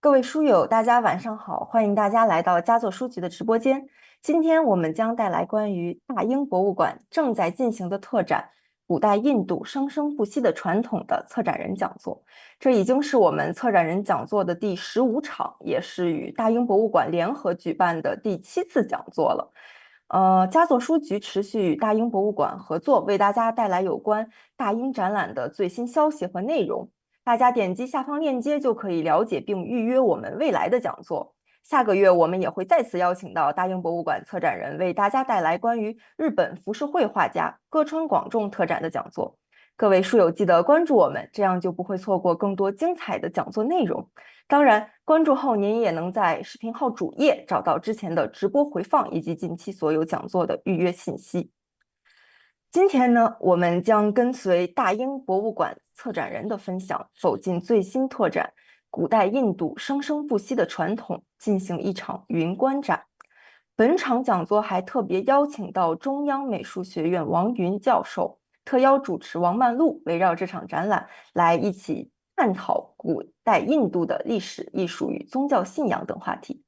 各位书友，大家晚上好，欢迎大家来到佳作书局的直播间。今天我们将带来关于大英博物馆正在进行的特展——古代印度生生不息的传统的策展人讲座。这已经是我们策展人讲座的第15场，也是与大英博物馆联合举办的第7次讲座了。佳作书局持续与大英博物馆合作，为大家带来有关大英展览的最新消息和内容。大家点击下方链接就可以了解并预约我们未来的讲座。下个月我们也会再次邀请到大英博物馆策展人为大家带来关于日本浮世绘画家歌川广重特展的讲座。各位书友记得关注我们，这样就不会错过更多精彩的讲座内容。当然，关注后您也能在视频号主页找到之前的直播回放以及近期所有讲座的预约信息。今天呢，我们将跟随大英博物馆策展人的分享，走进最新特展——古代印度生生不息的传统，进行一场云观展。本场讲座还特别邀请到中央美术学院王云教授，特邀主持王曼璐，围绕这场展览来一起探讨古代印度的历史、艺术与宗教信仰等话题。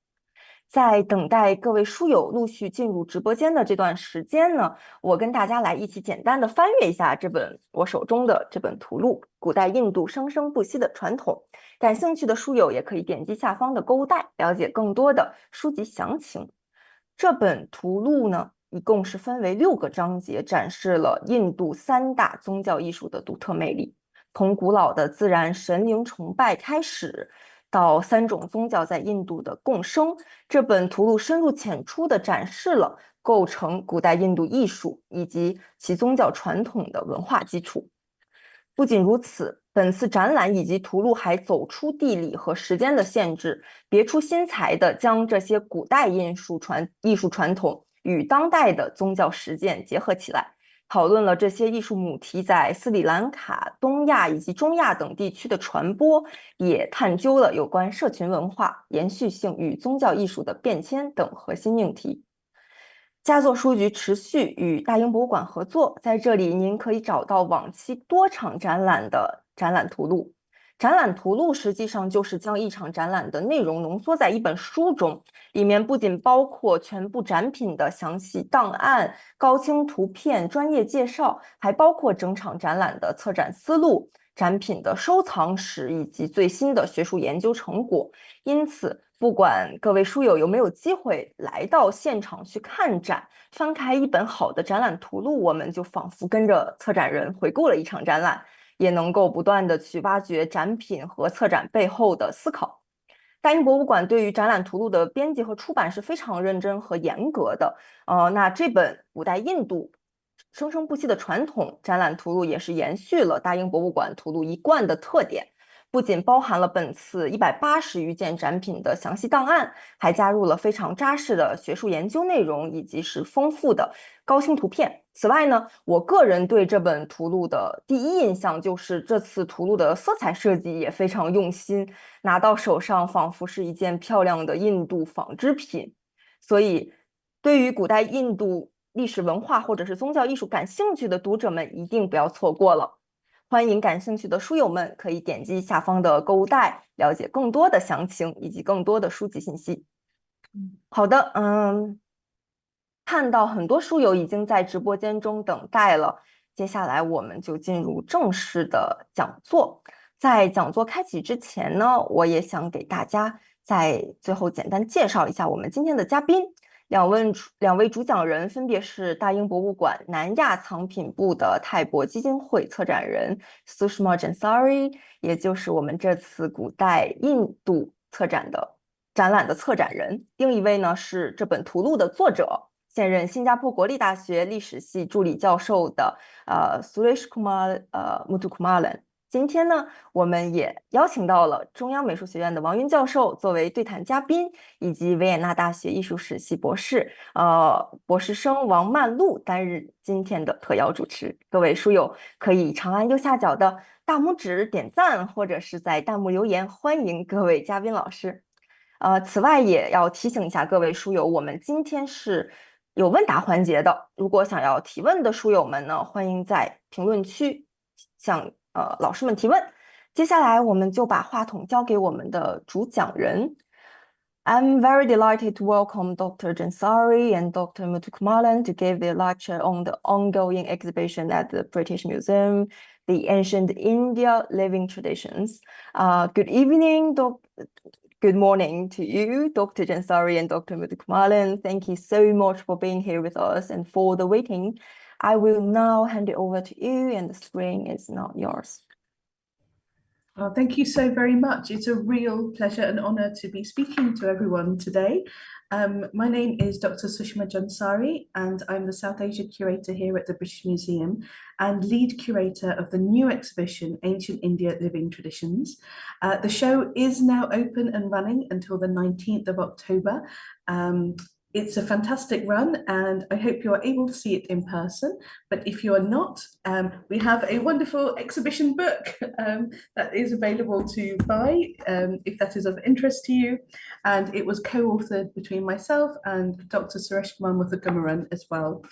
在等待各位书友陆续进入直播间的这段时间呢，我跟大家来一起简单的翻阅一下我手中的这本图录《古代印度生生不息的传统》。感兴趣的书友也可以点击下方的购物袋，了解更多的书籍详情。这本图录呢，一共是分为6个章节，展示了印度3大宗教艺术的独特魅力，从古老的自然神灵崇拜开始，到3种宗教在印度的共生。这本图录深入浅出地展示了构成古代印度艺术以及其宗教传统的文化基础。不仅如此，本次展览以及图录还走出地理和时间的限制，别出心裁地将这些古代艺术传统与当代的宗教实践结合起来，讨论了这些艺术母题在斯里兰卡、东亚以及中亚等地区的传播，也探究了有关社群文化、延续性与宗教艺术的变迁等核心命题。佳作书局持续与大英博物馆合作，在这里您可以找到往期多场展览的展览图录。展览图录实际上就是将一场展览的内容浓缩在一本书中，里面不仅包括全部展品的详细档案、高清图片、专业介绍，还包括整场展览的策展思路、展品的收藏史以及最新的学术研究成果。因此，不管各位书友有没有机会来到现场去看展，翻开一本好的展览图录，我们就仿佛跟着策展人回顾了一场展览，也能够不断的去挖掘展品和策展背后的思考。大英博物馆对于展览图录的编辑和出版是非常认真和严格的。那这本古代印度生生不息的传统展览图录也是延续了大英博物馆图录一贯的特点。不仅包含了本次180余件展品的详细档案，还加入了非常扎实的学术研究内容，以及是丰富的高清图片。此外呢，我个人对这本图录的第一印象就是这次图录的色彩设计也非常用心，拿到手上仿佛是一件漂亮的印度纺织品。所以，对于古代印度历史文化或者是宗教艺术感兴趣的读者们，一定不要错过了。欢迎感兴趣的书友们可以点击下方的购物袋，了解更多的详情以及更多的书籍信息。好的，看到很多书友已经在直播间中等待了，接下来我们就进入正式的讲座。在讲座开启之前呢，我也想给大家在最后简单介绍一下我们今天的嘉宾，两位主讲人分别是大英博物馆南亚藏品部的泰博基金会策展人 Sushma Jansari，也就是我们这次古代印度展览的策展人。另一位呢是这本图录的作者，现任新加坡国立大学历史系助理教授的Sureshkumar Muthukumaran。今天呢，我们也邀请到了中央美术学院的王云教授作为对谈嘉宾，以及维也纳大学艺术史系博士生王曼璐担任今天的特邀主持。各位书友可以长按右下角的大拇指点赞，或者是在弹幕留言，欢迎各位嘉宾老师。此外也要提醒一下各位书友，我们今天是有问答环节的。如果想要提问的书友们呢，欢迎在评论区向老师们提问。接下来我们就把话筒交给我们的主讲人。I'm very delighted to welcome Dr. Jansari and Dr. Muthukumaran to give a lecture on the ongoing exhibition at the British Museum, The Ancient India Living Traditions. Good evening, Good morning to you, Dr. Jansari and Dr. Muthukumaran. Thank you so much for being here with us and for the waiting. I will now hand it over to you, and the screen is now yours. Thank you so very much. It's a real pleasure and honor to be speaking to everyone today. My name is Dr. Sushma Jansari, and I'm the South Asia Curator here at the British Museum and lead curator of the new exhibition, Ancient India Living Traditions. The show is now open and running until the 19th of October. It's a fantastic run, and I hope you are able to see it in person. But if you are not, we have a wonderful exhibition book that is available to buy if that is of interest to you. And it was co-authored between myself and Dr. Sureshkumar Muthukumaran as well.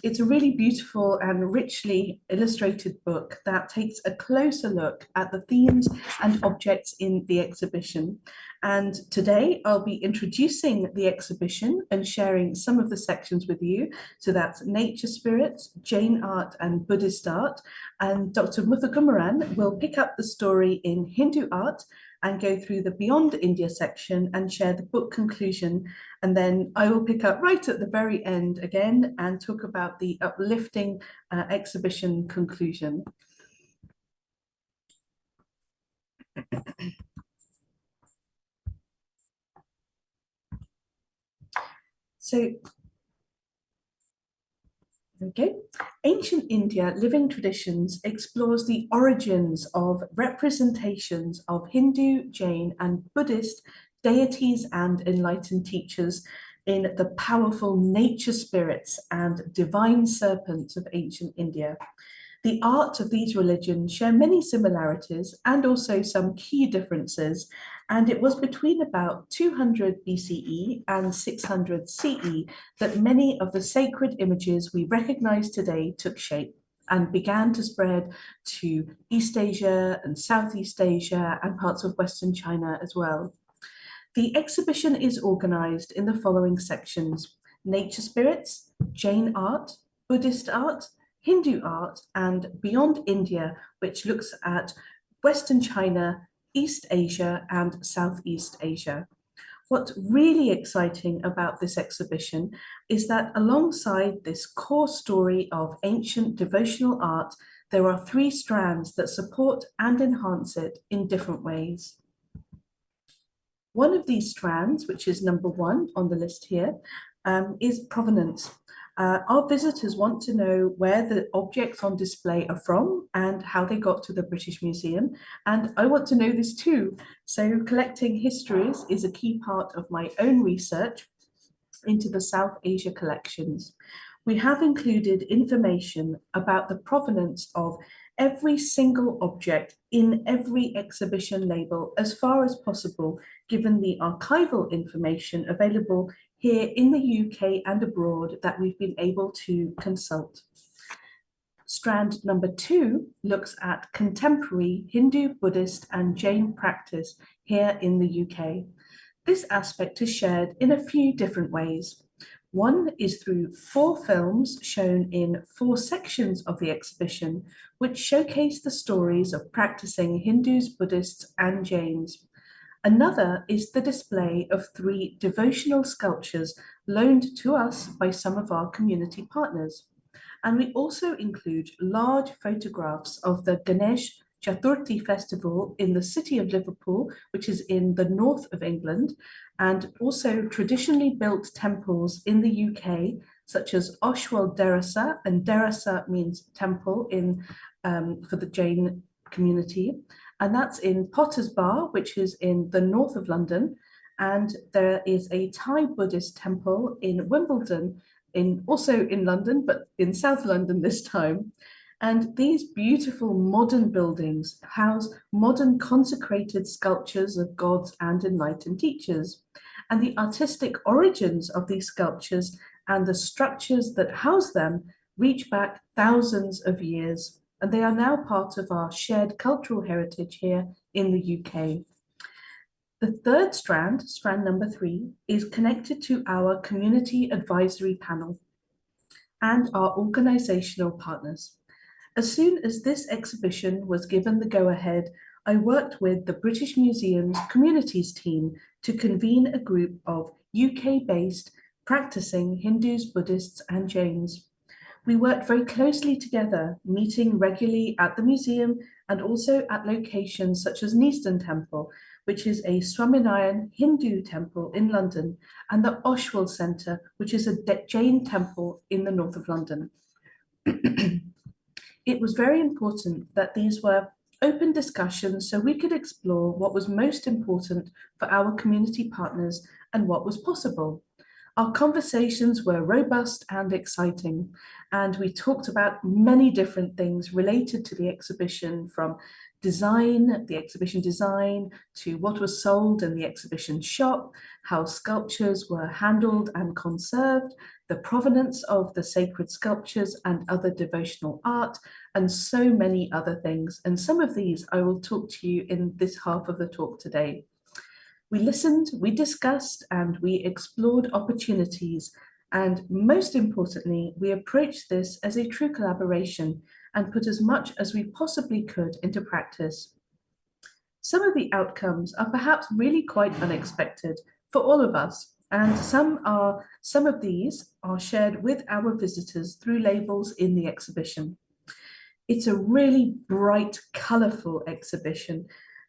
It's a really beautiful and richly illustrated book that takes a closer look at the themes and objects in the exhibition. And today I'll be introducing the exhibition and sharing some of the sections with you. So that's nature spirits, Jain art and Buddhist art. And Dr. Muthukumaran will pick up the story in Hindu art and go through the Beyond India section and share the book conclusion. And then I will pick up right at the very end again and talk about the uplifting exhibition conclusion. So, okay, Ancient India Living Traditions explores the origins of representations of Hindu, Jain, and Buddhist deities and enlightened teachers in the powerful nature spirits and divine serpents of ancient India. The art of these religions share many similarities and also some key differences, and it was between about 200 BCE and 600 CE that many of the sacred images we recognize today took shape and began to spread to East Asia and Southeast Asia and parts of Western China as well. The exhibition is organized in the following sections: nature spirits, Jain art, Buddhist art, Hindu art, and Beyond India, which looks at Western China, East Asia, and Southeast Asia. What's really exciting about this exhibition is that alongside this core story of ancient devotional art, there are three strands that support and enhance it in different ways. One of these strands, which is number one on the list here, is provenance. Our visitors want to know where the objects on display are from and how they got to the British Museum. And I want to know this too. So collecting histories is a key part of my own research into the South Asia collections. We have included information about the provenance of every single object in every exhibition label as far as possible, given the archival information available here in the UK and abroad that we've been able to consult. Strand number two looks at contemporary Hindu, Buddhist, and Jain practice here in the UK. This aspect is shared in a few different ways. One is through 4 films shown in 4 sections of the exhibition, which showcase the stories of practicing Hindus, Buddhists, and Jains. Another is the display of 3 devotional sculptures loaned to us by some of our community partners. And we also include large photographs of the Ganesh Chaturthi festival in the city of Liverpool, which is in the north of England, and also traditionally built temples in the UK, such as Oshwell Derasa, and Derasa means temple for the Jain community, and that's in Potter's Bar, which is in the north of London, and there is a Thai Buddhist temple in Wimbledon, also in London, but in South London this time. And these beautiful modern buildings house modern consecrated sculptures of gods and enlightened teachers. And the artistic origins of these sculptures and the structures that house them reach back thousands of years. And they are now part of our shared cultural heritage here in the UK. The third strand, strand number 3, is connected to our community advisory panel and our organisational partners. As soon as this exhibition was given the go-ahead, I worked with the British Museum's communities team to convene a group of UK-based practicing Hindus, Buddhists and Jains. We worked very closely together, meeting regularly at the museum and also at locations such as Neasden Temple, which is a Swaminarayan Hindu temple in London, and the Oshwell Centre, which is a Jain temple in the north of London. It was very important that these were open discussions so we could explore what was most important for our community partners and what was possible. Our conversations were robust and exciting, and we talked about many different things related to the exhibition, from design, the exhibition design, to what was sold in the exhibition shop, how sculptures were handled and conserved, the provenance of the sacred sculptures and other devotional art, and so many other things. And some of these I will talk to you in this half of the talk today. We listened, we discussed, and we explored opportunities. And most importantly, we approached this as a true collaboration and put as much as we possibly could into practice. Some of the outcomes are perhaps really quite unexpected for all of us, and some of these are shared with our visitors through labels in the exhibition. It's a really bright, colourful exhibition,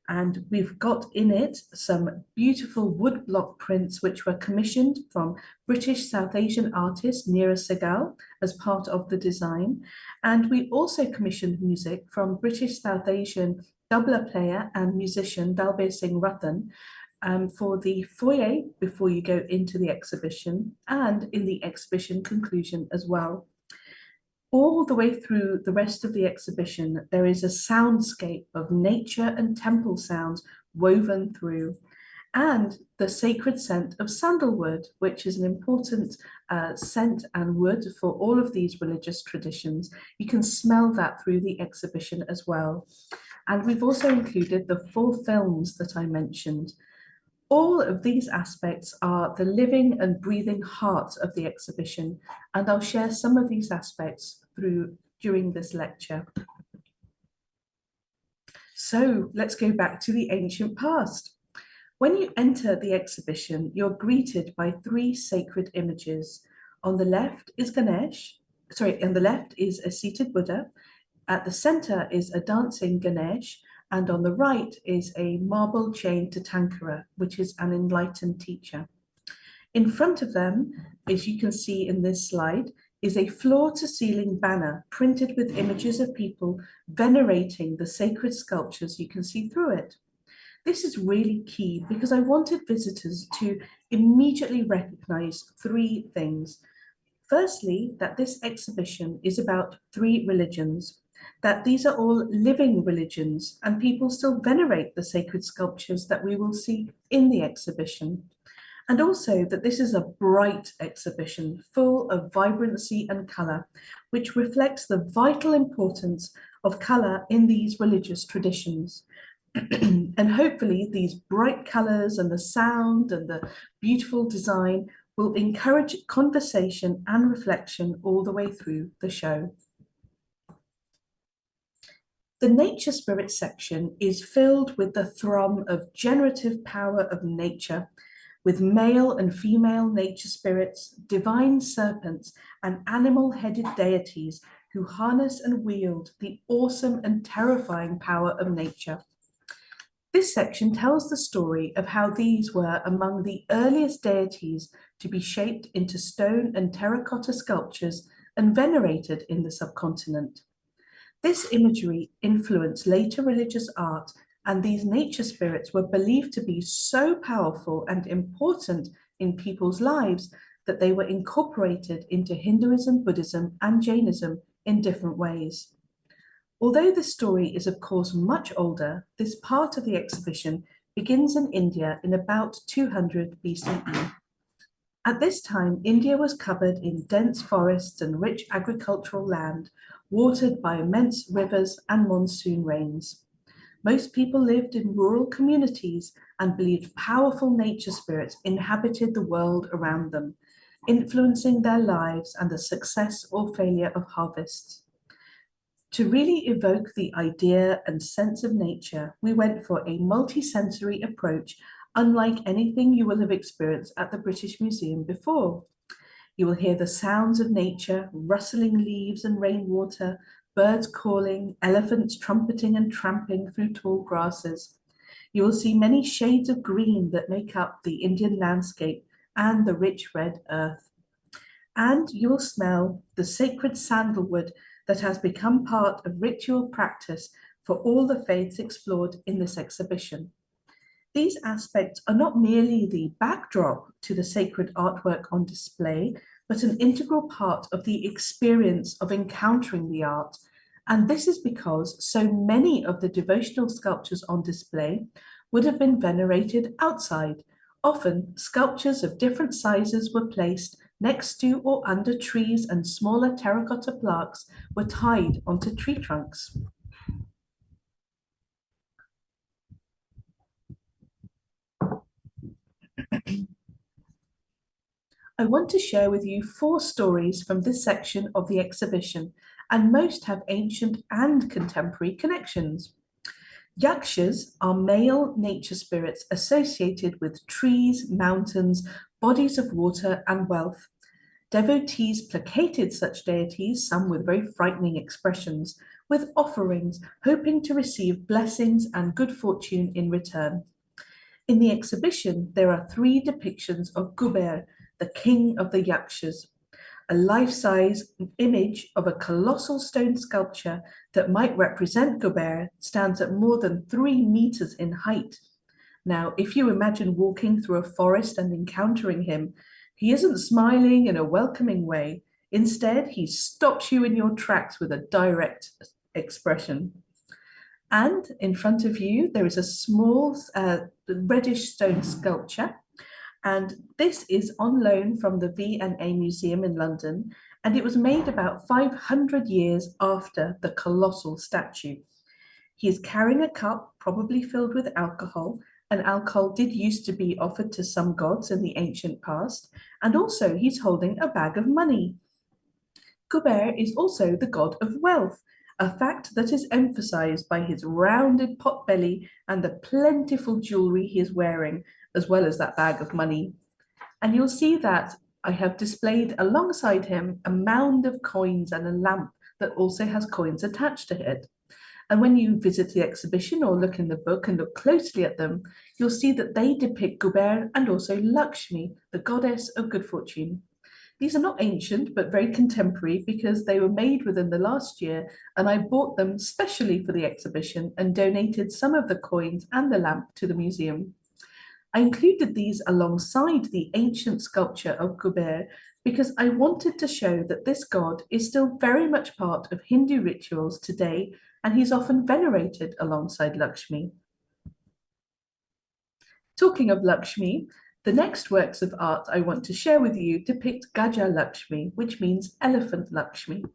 and we've got in it some beautiful woodblock prints which were commissioned from British South Asian artist Neera Sehgal as part of the design. And we also commissioned music from British South Asian tabla player and musician Dalbir Singh Ratan for the foyer before you go into the exhibition, and in the exhibition conclusion as well. All the way through the rest of the exhibition, there is a soundscape of nature and temple sounds woven through, and the sacred scent of sandalwood, which is an important scent and wood for all of these religious traditions. You can smell that through the exhibition as well. And we've also included the 4 films that I mentioned. All of these aspects are the living and breathing heart of the exhibition, and I'll share some of these aspects during this lecture. So let's go back to the ancient past. When you enter the exhibition, you're greeted by 3 sacred images. On the left is on the left is a seated Buddha. At the center is a dancing Ganesh, and on the right is a marble chain Tathagata, which is an enlightened teacher. In front of them, as you can see in this slide, is a floor-to-ceiling banner printed with images of people venerating the sacred sculptures. You can see through it. This is really key because I wanted visitors to immediately recognize 3 things. Firstly, that this exhibition is about 3 religions, that these are all living religions and people still venerate the sacred sculptures that we will see in the exhibition. And also that this is a bright exhibition full of vibrancy and colour, which reflects the vital importance of colour in these religious traditions. And hopefully these bright colours and the sound and the beautiful design will encourage conversation and reflection all the way through the show. The nature spirit section is filled with the thrum of generative power of nature, with male and female nature spirits, divine serpents, and animal-headed deities who harness and wield the awesome and terrifying power of nature. This section tells the story of how these were among the earliest deities to be shaped into stone and terracotta sculptures and venerated in the subcontinent. This imagery influenced later religious art, and these nature spirits were believed to be so powerful and important in people's lives that they were incorporated into Hinduism, Buddhism, and Jainism in different ways. Although the story is of course much older, this part of the exhibition begins in India in about 200 BCE. At this time, India was covered in dense forests and rich agricultural land, watered by immense rivers and monsoon rains. Most people lived in rural communities and believed powerful nature spirits inhabited the world around them, influencing their lives and the success or failure of harvests. To really evoke the idea and sense of nature, we went for a multi-sensory approach, unlike anything you will have experienced at the British Museum before. You will hear the sounds of nature, rustling leaves and rainwater, birds calling, elephants trumpeting and tramping through tall grasses. You will see many shades of green that make up the Indian landscape and the rich red earth. And you will smell the sacred sandalwood that has become part of ritual practice for all the faiths explored in this exhibition. These aspects are not merely the backdrop to the sacred artwork on display, but an integral part of the experience of encountering the art. And this is because so many of the devotional sculptures on display would have been venerated outside. Often, sculptures of different sizes were placed next to or under trees, and smaller terracotta plaques were tied onto tree trunks. I want to share with you 4 stories from this section of the exhibition, and most have ancient and contemporary connections. Yakshas are male nature spirits associated with trees, mountains, bodies of water, and wealth. Devotees placated such deities, some with very frightening expressions, with offerings, hoping to receive blessings and good fortune in return. In the exhibition, there are 3 depictions of Kuber, the king of the Yakshas, a life-size image of a colossal stone sculpture that might represent Kuber stands at more than 3 meters in height. Now, if you imagine walking through a forest and encountering him, he isn't smiling in a welcoming way. Instead, he stops you in your tracks with a direct expression. And in front of you, there is a small reddish stone sculpture. And this is on loan from the V&A Museum in London, and it was made about 500 years after the colossal statue. He is carrying a cup, probably filled with alcohol, and alcohol did used to be offered to some gods in the ancient past, and also he's holding a bag of money. Kuber is also the god of wealth, a fact that is emphasized by his rounded potbelly and the plentiful jewelry he is wearing, as well as that bag of money. And you'll see that I have displayed alongside him a mound of coins and a lamp that also has coins attached to it. And when you visit the exhibition or look in the book and look closely at them, you'll see that they depict Kuber and also Lakshmi, the goddess of good fortune. These are not ancient, but very contemporary because they were made within the last year, and I bought them specially for the exhibition and donated some of the coins and the lamp to the museum. I included these alongside the ancient sculpture of Kuber because I wanted to show that this god is still very much part of Hindu rituals today, and he's often venerated alongside Lakshmi. Talking of Lakshmi, the next works of art I want to share with you depict Gaja Lakshmi, which means elephant Lakshmi.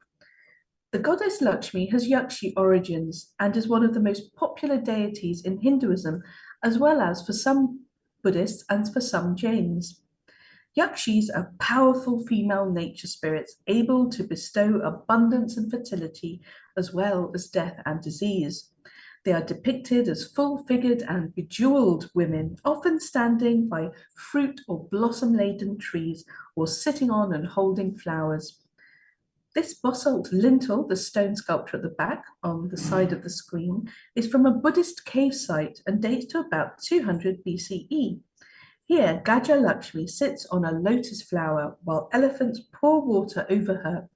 The goddess Lakshmi has Yakshi origins and is one of the most popular deities in Hinduism, as well as for some Buddhists and for some Jains. Yakshis are powerful female nature spirits able to bestow abundance and fertility as well as death and disease. They are depicted as full-figured and bejeweled women, often standing by fruit or blossom-laden trees or sitting on and holding flowers. This basalt lintel, the stone sculpture at the back on the side of the screen, is from a Buddhist cave site and dates to about 200 BCE. Here, Gaja Lakshmi sits on a lotus flower while elephants pour water over her.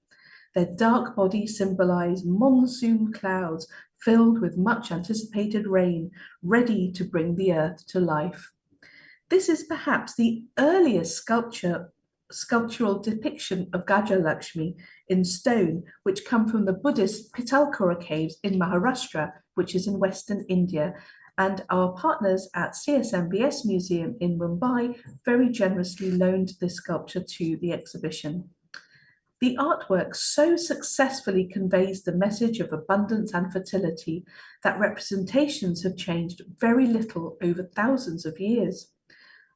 Their dark bodies symbolize monsoon clouds filled with much anticipated rain, ready to bring the earth to life. This is perhaps the earliest sculptural depiction of Gaja Lakshmi in stone, which come from the Buddhist Pitalkhora caves in Maharashtra, which is in Western India, and our partners at CSMVS Museum in Mumbai very generously loaned this sculpture to the exhibition. The artwork so successfully conveys the message of abundance and fertility that representations have changed very little over thousands of years.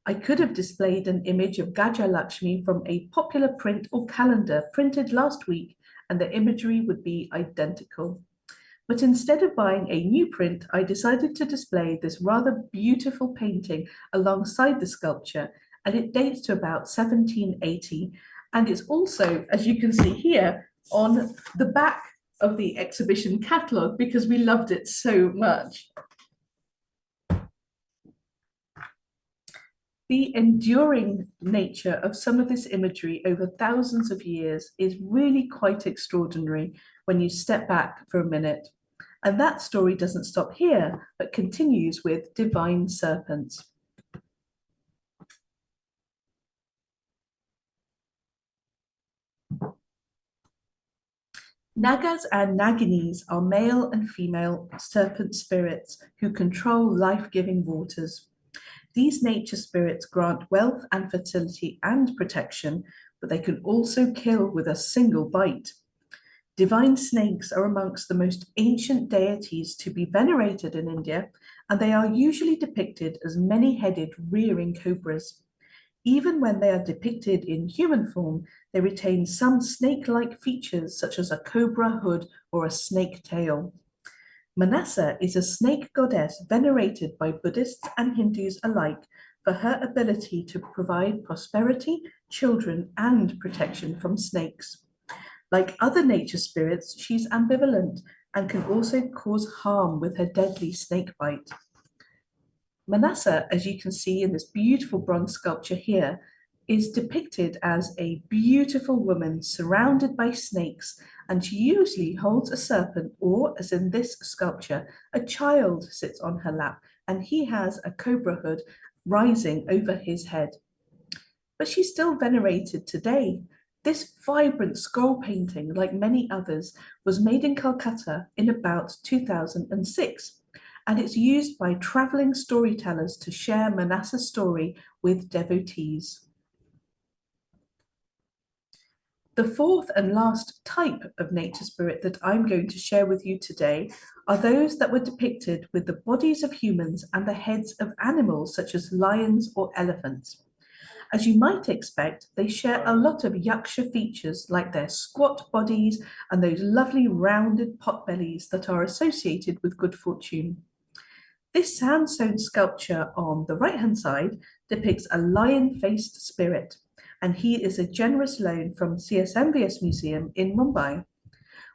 I could have displayed an image of Gaja Lakshmi from a popular print or calendar printed last week, and the imagery would be identical. But instead of buying a new print, I decided to display this rather beautiful painting alongside the sculpture, and it dates to about 1780. And it's also, as you can see here, on the back of the exhibition catalogue because we loved it so much. The enduring nature of some of this imagery over thousands of years is really quite extraordinary when you step back for a minute. And that story doesn't stop here, but continues with divine serpents. Nagas and Naginis are male and female serpent spirits who control life-giving waters. These nature spirits grant wealth and fertility and protection, but they can also kill with a single bite. Divine snakes are amongst the most ancient deities to be venerated in India, and they are usually depicted as many-headed rearing cobras. Even when they are depicted in human form, they retain some snake-like features such as a cobra hood or a snake tail. Manasa is a snake goddess venerated by Buddhists and Hindus alike for her ability to provide prosperity, children, and protection from snakes. Like other nature spirits, she's ambivalent and can also cause harm with her deadly snake bite. Manasa, as you can see in this beautiful bronze sculpture here, is depicted as a beautiful woman surrounded by snakes, and she usually holds a serpent, or, as in this sculpture, a child sits on her lap, and he has a cobra hood rising over his head. But she's still venerated today. This vibrant scroll painting, like many others, was made in Calcutta in about 2006. And it's used by traveling storytellers to share Manasa's story with devotees. The fourth and last type of nature spirit that I'm going to share with you today are those that were depicted with the bodies of humans and the heads of animals such as lions or elephants. As you might expect, they share a lot of yaksha features like their squat bodies and those lovely rounded potbellies that are associated with good fortune. This sandstone sculpture on the right-hand side depicts a lion-faced spirit, and he is a generous loan from CSMVS Museum in Mumbai.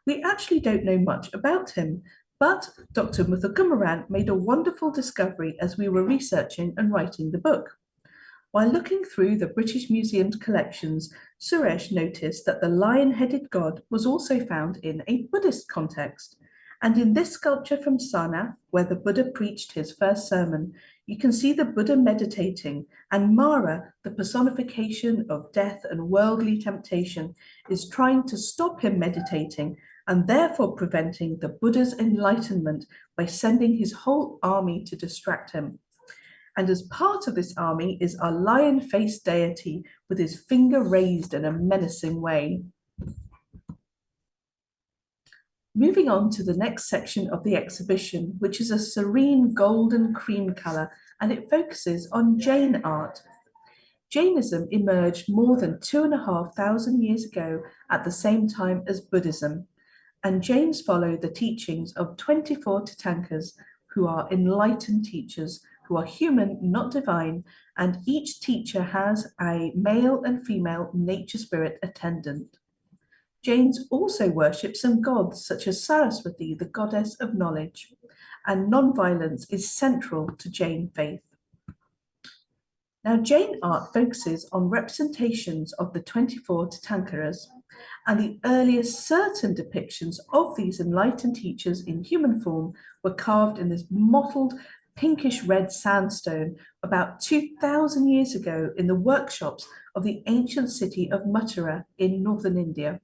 We actually don't know much about him, but Dr. Muthukumaran made a wonderful discovery as we were researching and writing the book. While looking through the British Museum's collections, Suresh noticed that the lion-headed god was also found in a Buddhist context. And in this sculpture from Sarnath, where the Buddha preached his first sermon, you can see the Buddha meditating, and Mara, the personification of death and worldly temptation, is trying to stop him meditating and therefore preventing the Buddha's enlightenment by sending his whole army to distract him. And as part of this army is a lion-faced deity with his finger raised in a menacing way. Moving on to the next section of the exhibition, which is a serene golden cream colour, and it focuses on Jain art. Jainism emerged more than 2,500 years ago at the same time as Buddhism, and Jains follow the teachings of 24 Tirthankars, who are enlightened teachers, who are human, not divine, and each teacher has a male and female nature spirit attendant. Jains also worship some gods, such as Saraswati, the goddess of knowledge, and non-violence is central to Jain faith. Now, Jain art focuses on representations of the 24 Tirthankaras, and the earliest certain depictions of these enlightened teachers in human form were carved in this mottled pinkish red sandstone about 2,000 years ago in the workshops of the ancient city of Mathura in northern India.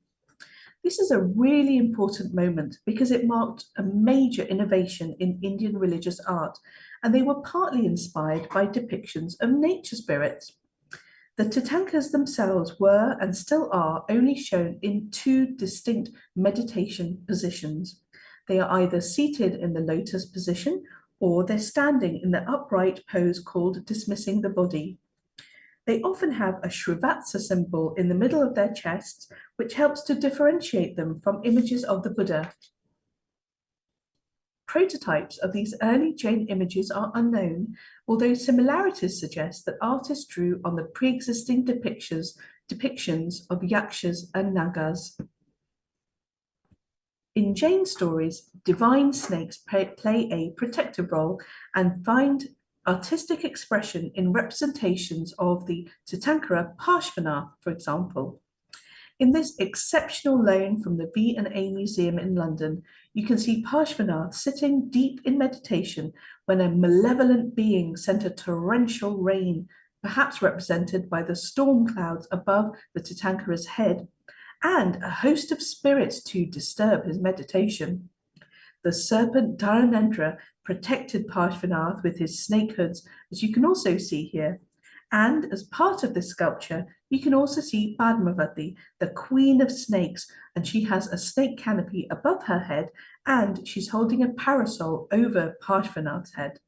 This is a really important moment because it marked a major innovation in Indian religious art, and they were partly inspired by depictions of nature spirits. The Tirthankars themselves were and still are only shown in two distinct meditation positions. They are either seated in the lotus position or they're standing in the upright pose called dismissing the body. They often have a Shrivatsa symbol in the middle of their chests, which helps to differentiate them from images of the Buddha. Prototypes of these early Jain images are unknown, although similarities suggest that artists drew on the pre-existing depictions of yakshas and nagas. In Jain stories, divine snakes play a protective role and find artistic expression in representations of the Tirthankara Parshvanath, for example. In this exceptional loan from the V&A Museum in London, you can see Parshvanath sitting deep in meditation when a malevolent being sent a torrential rain, perhaps represented by the storm clouds above the Tirthankara's head, and a host of spirits to disturb his meditation. The serpent Dharanendra protected Parshvanath with his snake hoods, as you can also see here. And as part of this sculpture, you can also see Padmavati, the queen of snakes, and she has a snake canopy above her head, and she's holding a parasol over Parshvanath's head.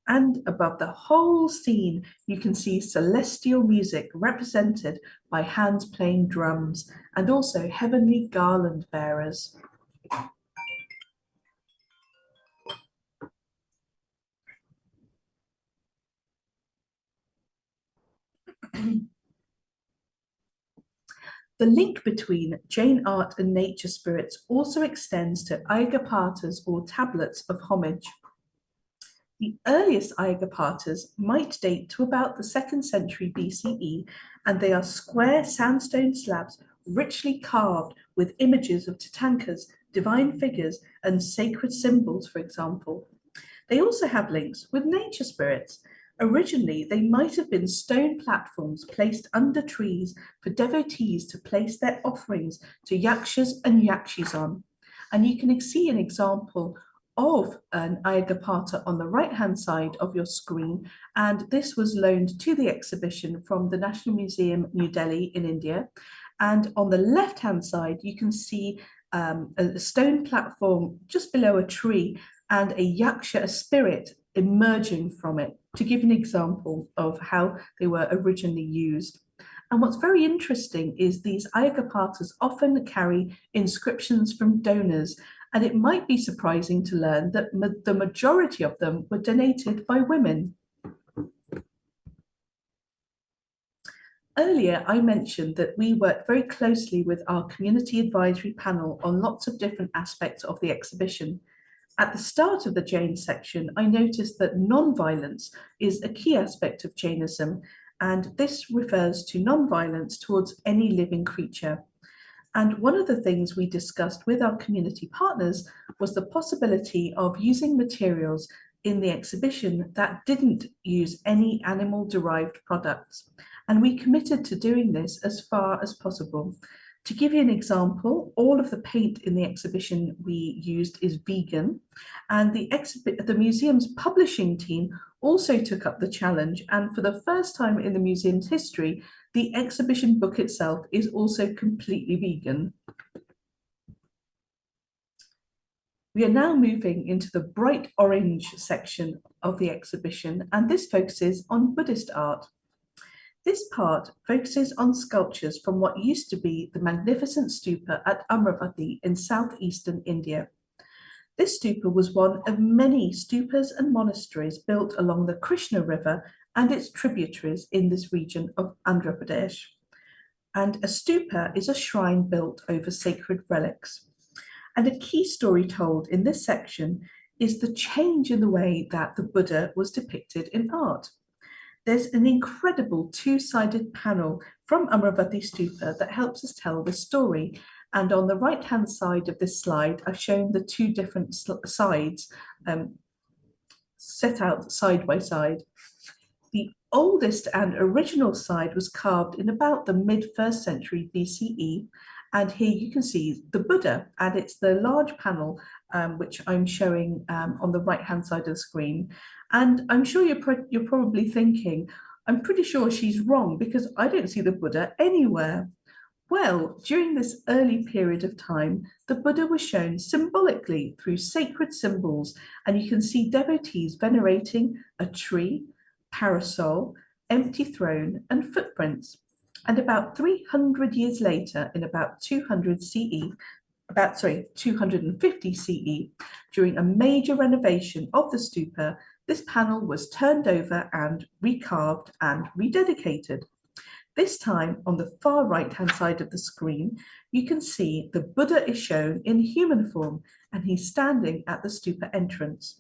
And above the whole scene, you can see celestial music represented by hands playing drums, and also heavenly garland bearers. The link between Jain art and nature spirits also extends to Ayagapatas or tablets of homage. The earliest Ayagapatas might date to about the 2nd century BCE, and they are square sandstone slabs richly carved with images of Tirthankars, divine figures, and sacred symbols, for example. They also have links with nature spirits. Originally, they might have been stone platforms placed under trees for devotees to place their offerings to yakshas and yakshis on. And you can see an example of an Ayagapata on the right-hand side of your screen, and this was loaned to the exhibition from the National Museum, New Delhi in India. And on the left-hand side, you can see a stone platform just below a tree and a yaksha, a spirit, emerging from it, to give an example of how they were originally used. And what's very interesting is these Ayagapatas often carry inscriptions from donors, and it might be surprising to learn that the majority of them were donated by women. Earlier, I mentioned that we worked very closely with our community advisory panel on lots of different aspects of the exhibition. At the start of the Jain section, I noticed that non-violence is a key aspect of Jainism, and this refers to non-violence towards any living creature. And one of the things we discussed with our community partners was the possibility of using materials in the exhibition that didn't use any animal-derived products. And we committed to doing this as far as possible. To give you an example, all of the paint in the exhibition we used is vegan, and the museum's publishing team also took up the challenge, and for the first time in the museum's history, the exhibition book itself is also completely vegan. We are now moving into the bright orange section of the exhibition, and this focuses on Buddhist art. This part focuses on sculptures from what used to be the magnificent stupa at Amravati in southeastern India. This stupa was one of many stupas and monasteries built along the Krishna River and its tributaries in this region of Andhra Pradesh. And a stupa is a shrine built over sacred relics. And a key story told in this section is the change in the way that the Buddha was depicted in art. There's an incredible two-sided panel from Amravati Stupa that helps us tell the story. And on the right-hand side of this slide, I've shown the two different sides set out side by side. The oldest and original side was carved in about the mid-1st century BCE. And here you can see the Buddha, and it's the large panel which I'm showing on the right-hand side of the screen. And I'm sure you're probably thinking, I'm pretty sure she's wrong because I don't see the Buddha anywhere. Well, during this early period of time, the Buddha was shown symbolically through sacred symbols, and you can see devotees venerating a tree, parasol, empty throne, and footprints. And about 300 years later, in about 200 CE, 250 CE, during a major renovation of the stupa, this panel was turned over and recarved and rededicated. This time, on the far right-hand side of the screen, you can see the Buddha is shown in human form, and he's standing at the stupa entrance.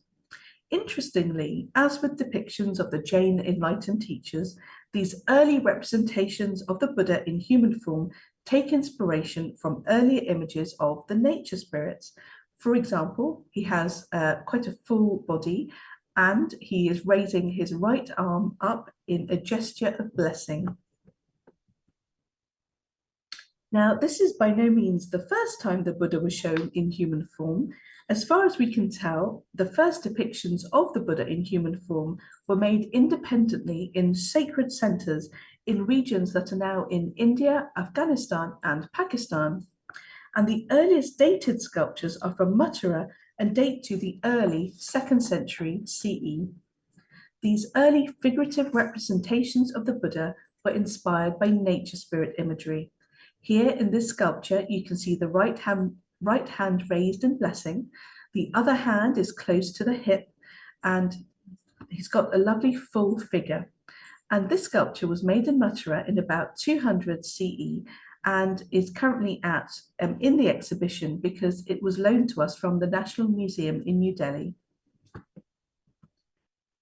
Interestingly, as with depictions of the Jain enlightened teachers, these early representations of the Buddha in human form take inspiration from earlier images of the nature spirits. For example, he has quite a full body, and he is raising his right arm up in a gesture of blessing. Now, this is by no means the first time the Buddha was shown in human form. As far as we can tell, the first depictions of the Buddha in human form were made independently in sacred centers in regions that are now in India, Afghanistan, and Pakistan. And the earliest dated sculptures are from Mathura and date to the early 2nd century CE. These early figurative representations of the Buddha were inspired by nature spirit imagery. Here in this sculpture, you can see the right hand raised in blessing. The other hand is close to the hip, and he's got a lovely full figure. And this sculpture was made in Mathura in about 200 CE and is currently in the exhibition because it was loaned to us from the National Museum in New Delhi.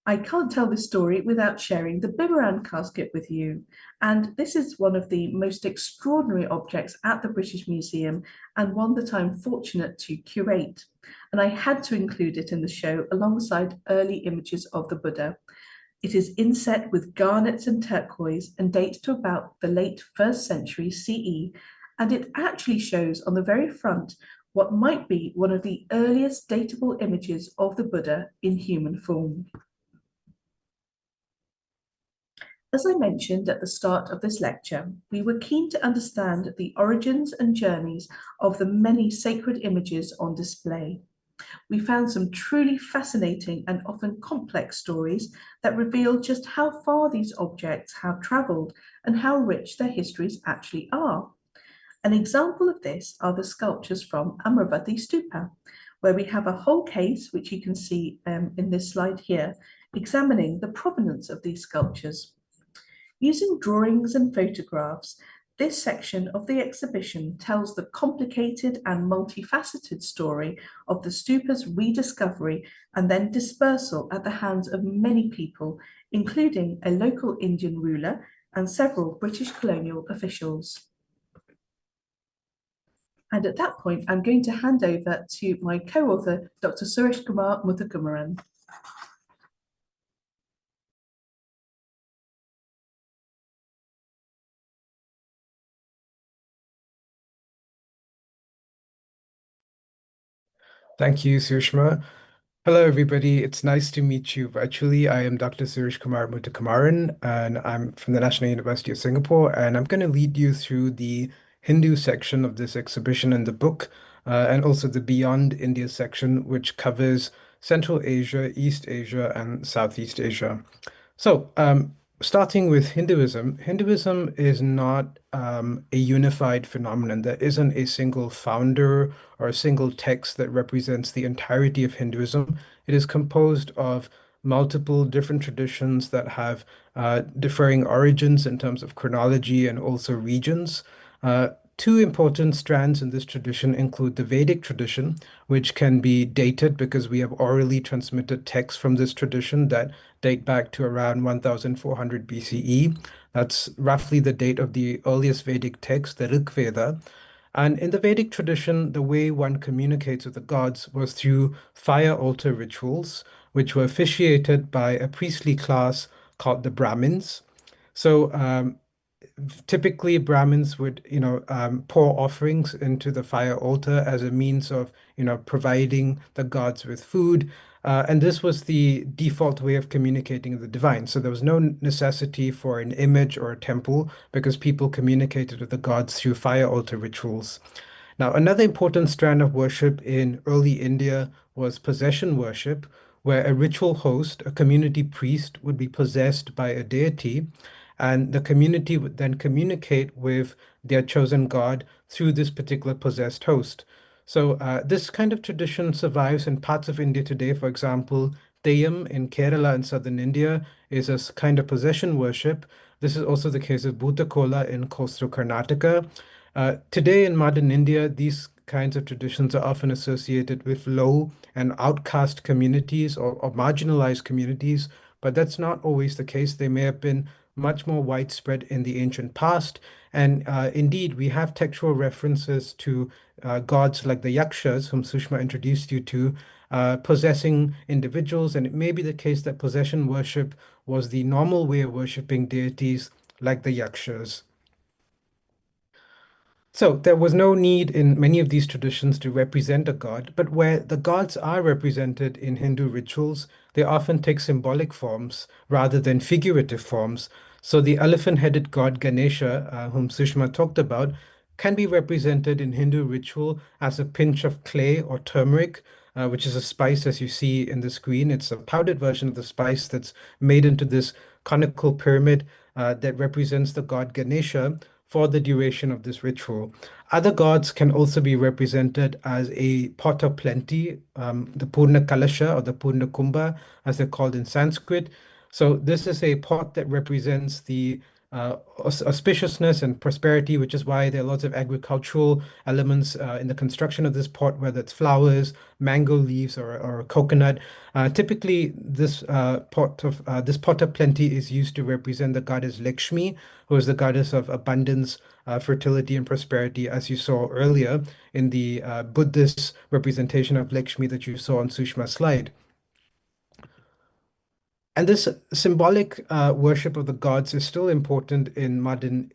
I can't tell this story without sharing the Boomerang casket with you. And this is one of the most extraordinary objects at the British Museum and one that I'm fortunate to curate. And I had to include it in the show alongside early images of the Buddha. It is inset with garnets and turquoise and dates to about the late 1st century CE. And it actually shows on the very front what might be one of the earliest datable images of the Buddha in human form. As I mentioned at the start of this lecture, we were keen to understand the origins and journeys of the many sacred images on display. We found some truly fascinating and often complex stories that reveal just how far these objects have travelled and how rich their histories actually are. An example of this are the sculptures from Amravati Stupa, where we have a whole case, which you can see in this slide here, examining the provenance of these sculptures. Using drawings and photographs, this section of the exhibition tells the complicated and multifaceted story of the stupa's rediscovery and then dispersal at the hands of many people, including a local Indian ruler and several British colonial officials. And at that point, I'm going to hand over to my co-author, Dr. Sureshkumar Muthukumaran. Thank you, Sushma. Hello, everybody. It's nice to meet you virtually. I am Dr. Sureshkumar Muthukumaran, and I'm from the National University of Singapore, and I'm going to lead you through the Hindu section of this exhibition in the book, and also the Beyond India section, which covers Central Asia, East Asia, and Southeast Asia. So, Starting with Hinduism, Hinduism is not a unified phenomenon. There isn't a single founder or a single text that represents the entirety of Hinduism. It is composed of multiple different traditions that have differing origins in terms of chronology and also regions. Uh, Two important strands in this tradition include the Vedic tradition, which can be dated because we have orally transmitted texts from this tradition that date back to around 1400 BCE. That's roughly the date of the earliest Vedic text, the Rig Veda. And in the Vedic tradition, the way one communicates with the gods was through fire altar rituals, which were officiated by a priestly class called the Brahmins. So, typically Brahmins would, pour offerings into the fire altar as a means of, providing the gods with food. And this was the default way of communicating with the divine. So there was no necessity for an image or a temple because people communicated with the gods through fire altar rituals. Now, another important strand of worship in early India was possession worship, where a ritual host, a community priest, would be possessed by a deity, and the community would then communicate with their chosen god through this particular possessed host. So, this kind of tradition survives in parts of India today. For example, Theyyam in Kerala and southern India is a kind of possession worship. This is also the case of Bhutakola in coastal Karnataka. Today in modern India, these kinds of traditions are often associated with low and outcast communities or marginalized communities, but that's not always the case. They may have been much more widespread in the ancient past. And indeed, we have textual references to gods like the Yakshas, whom Sushma introduced you to, possessing individuals. And it may be the case that possession worship was the normal way of worshiping deities like the Yakshas. So there was no need in many of these traditions to represent a god, but where the gods are represented in Hindu rituals, they often take symbolic forms rather than figurative forms. So the elephant-headed god Ganesha, whom Sushma talked about, can be represented in Hindu ritual as a pinch of clay or turmeric, which is a spice as you see in the screen. It's a powdered version of the spice that's made into this conical pyramid that represents the god Ganesha for the duration of this ritual. Other gods can also be represented as a pot of plenty, the Purna Kalasha or the Purna Kumbha, as they're called in Sanskrit. So this is a pot that represents the auspiciousness and prosperity, which is why there are lots of agricultural elements in the construction of this pot, whether it's flowers, mango leaves, or coconut. Typically, this pot of plenty is used to represent the goddess Lakshmi, who is the goddess of abundance, fertility, and prosperity, as you saw earlier in the Buddhist representation of Lakshmi that you saw on Sushma's slide. And this symbolic worship of the gods is still important in modern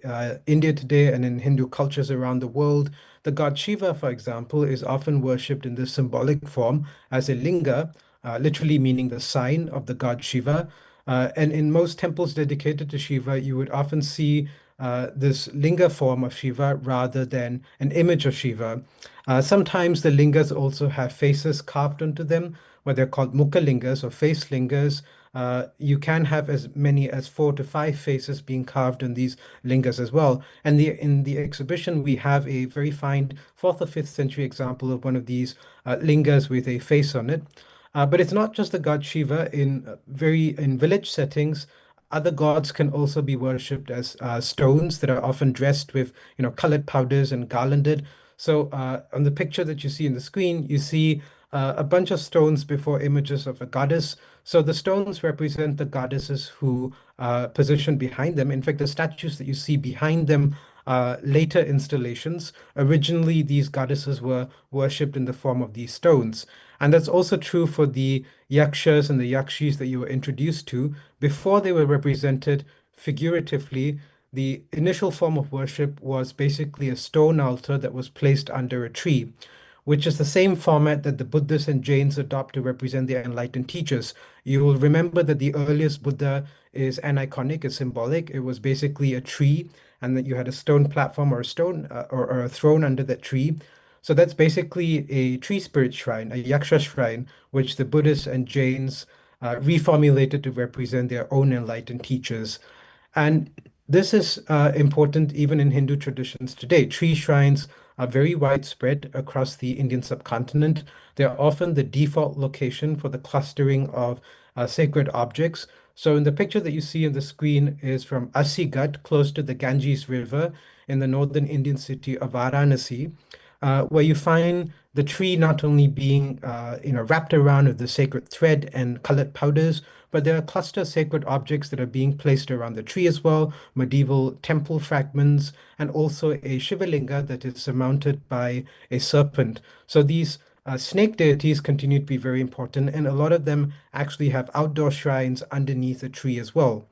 India today and in Hindu cultures around the world. The god Shiva, for example, is often worshipped in this symbolic form as a linga, literally meaning the sign of the god Shiva. And in most temples dedicated to Shiva, you would often see this linga form of Shiva rather than an image of Shiva. Sometimes the lingas also have faces carved onto them, where they're called mukha lingas or face lingas. You can have as many as 4 to 5 faces being carved in these lingas as well. And in the exhibition, we have a very fine 4th or 5th century example of one of these lingas with a face on it. But it's not just the god Shiva. In village settings, other gods can also be worshipped as stones that are often dressed with, colored powders and garlanded. So on the picture that you see in the screen, you see a bunch of stones before images of a goddess. So the stones represent the goddesses who positioned behind them. In fact, the statues that you see behind them are later installations. Originally, these goddesses were worshipped in the form of these stones. And that's also true for the yakshas and the yakshis that you were introduced to. Before they were represented figuratively, the initial form of worship was basically a stone altar that was placed under a tree, which is the same format that the Buddhists and Jains adopt to represent their enlightened teachers. You will remember that the earliest Buddha is aniconic, is symbolic. It was basically a tree, and that you had a stone platform or a stone or a throne under that tree. So that's basically a tree spirit shrine, a yaksha shrine, which the Buddhists and Jains reformulated to represent their own enlightened teachers. And this is important even in Hindu traditions today. Tree shrines are very widespread across the Indian subcontinent. They are often the default location for the clustering of sacred objects. So in the picture that you see on the screen is from Asigat, close to the Ganges River in the northern Indian city of Varanasi, where you find the tree not only being wrapped around with the sacred thread and colored powders, but there are cluster sacred objects that are being placed around the tree as well, medieval temple fragments, and also a Shivalinga that is surmounted by a serpent. So these snake deities continue to be very important, and a lot of them actually have outdoor shrines underneath a tree as well.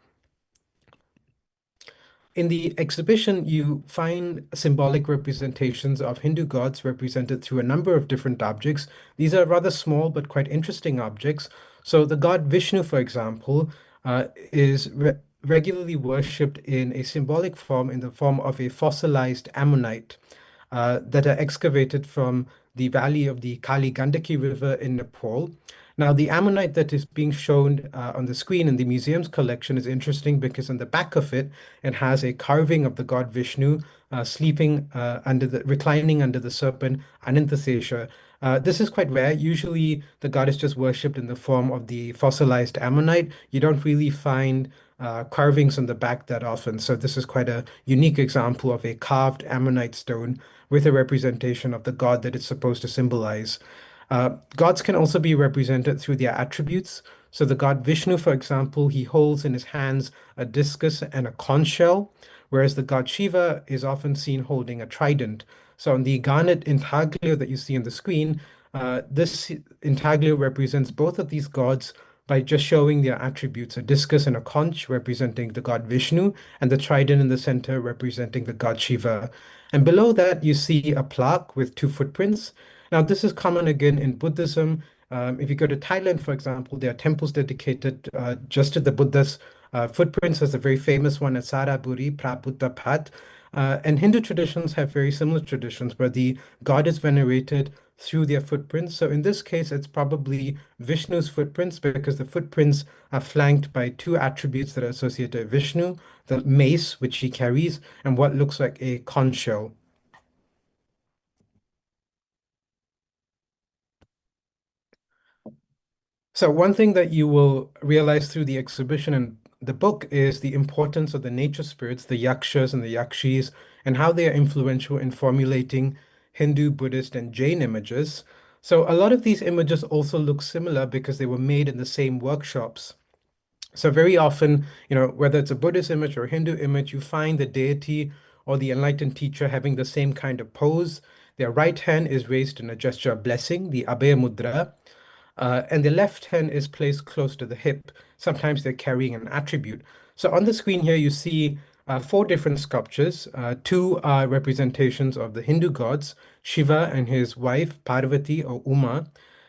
In the exhibition, you find symbolic representations of Hindu gods represented through a number of different objects. These are rather small but quite interesting objects. So the god Vishnu, for example, is regularly worshipped in a symbolic form in the form of a fossilized ammonite that are excavated from the valley of the Kali Gandaki River in Nepal. Now, the ammonite that is being shown on the screen in the museum's collection is interesting because on the back of it, it has a carving of the god Vishnu sleeping reclining under the serpent Anantasesha. This is quite rare. Usually, the god is just worshipped in the form of the fossilized ammonite. You don't really find carvings on the back that often. So this is quite a unique example of a carved ammonite stone with a representation of the god that it's supposed to symbolize. Gods can also be represented through their attributes. So the god Vishnu, for example, he holds in his hands a discus and a conch shell, whereas the god Shiva is often seen holding a trident. So on the garnet intaglio that you see on the screen, this intaglio represents both of these gods by just showing their attributes, a discus and a conch representing the god Vishnu, and the trident in the center representing the god Shiva. And below that, you see a plaque with two footprints. Now, this is common again in Buddhism. If you go to Thailand, for example, there are temples dedicated just to the Buddha's footprints. There's a very famous one at Saraburi, Prabuddha Pad. And Hindu traditions have very similar traditions where the god is venerated through their footprints. So in this case, it's probably Vishnu's footprints because the footprints are flanked by two attributes that are associated with Vishnu, the mace, which he carries, and what looks like a conch shell. So one thing that you will realize through the exhibition and the book is the importance of the nature spirits, the yakshas and the yakshis, and how they are influential in formulating Hindu, Buddhist, and Jain images. So a lot of these images also look similar because they were made in the same workshops. So very often, whether it's a Buddhist image or a Hindu image, you find the deity or the enlightened teacher having the same kind of pose. Their right hand is raised in a gesture of blessing, the Abhaya Mudra, and the left hand is placed close to the hip. Sometimes they're carrying an attribute. So on the screen here, you see four different sculptures. Two are representations of the Hindu gods, Shiva and his wife, Parvati or Uma.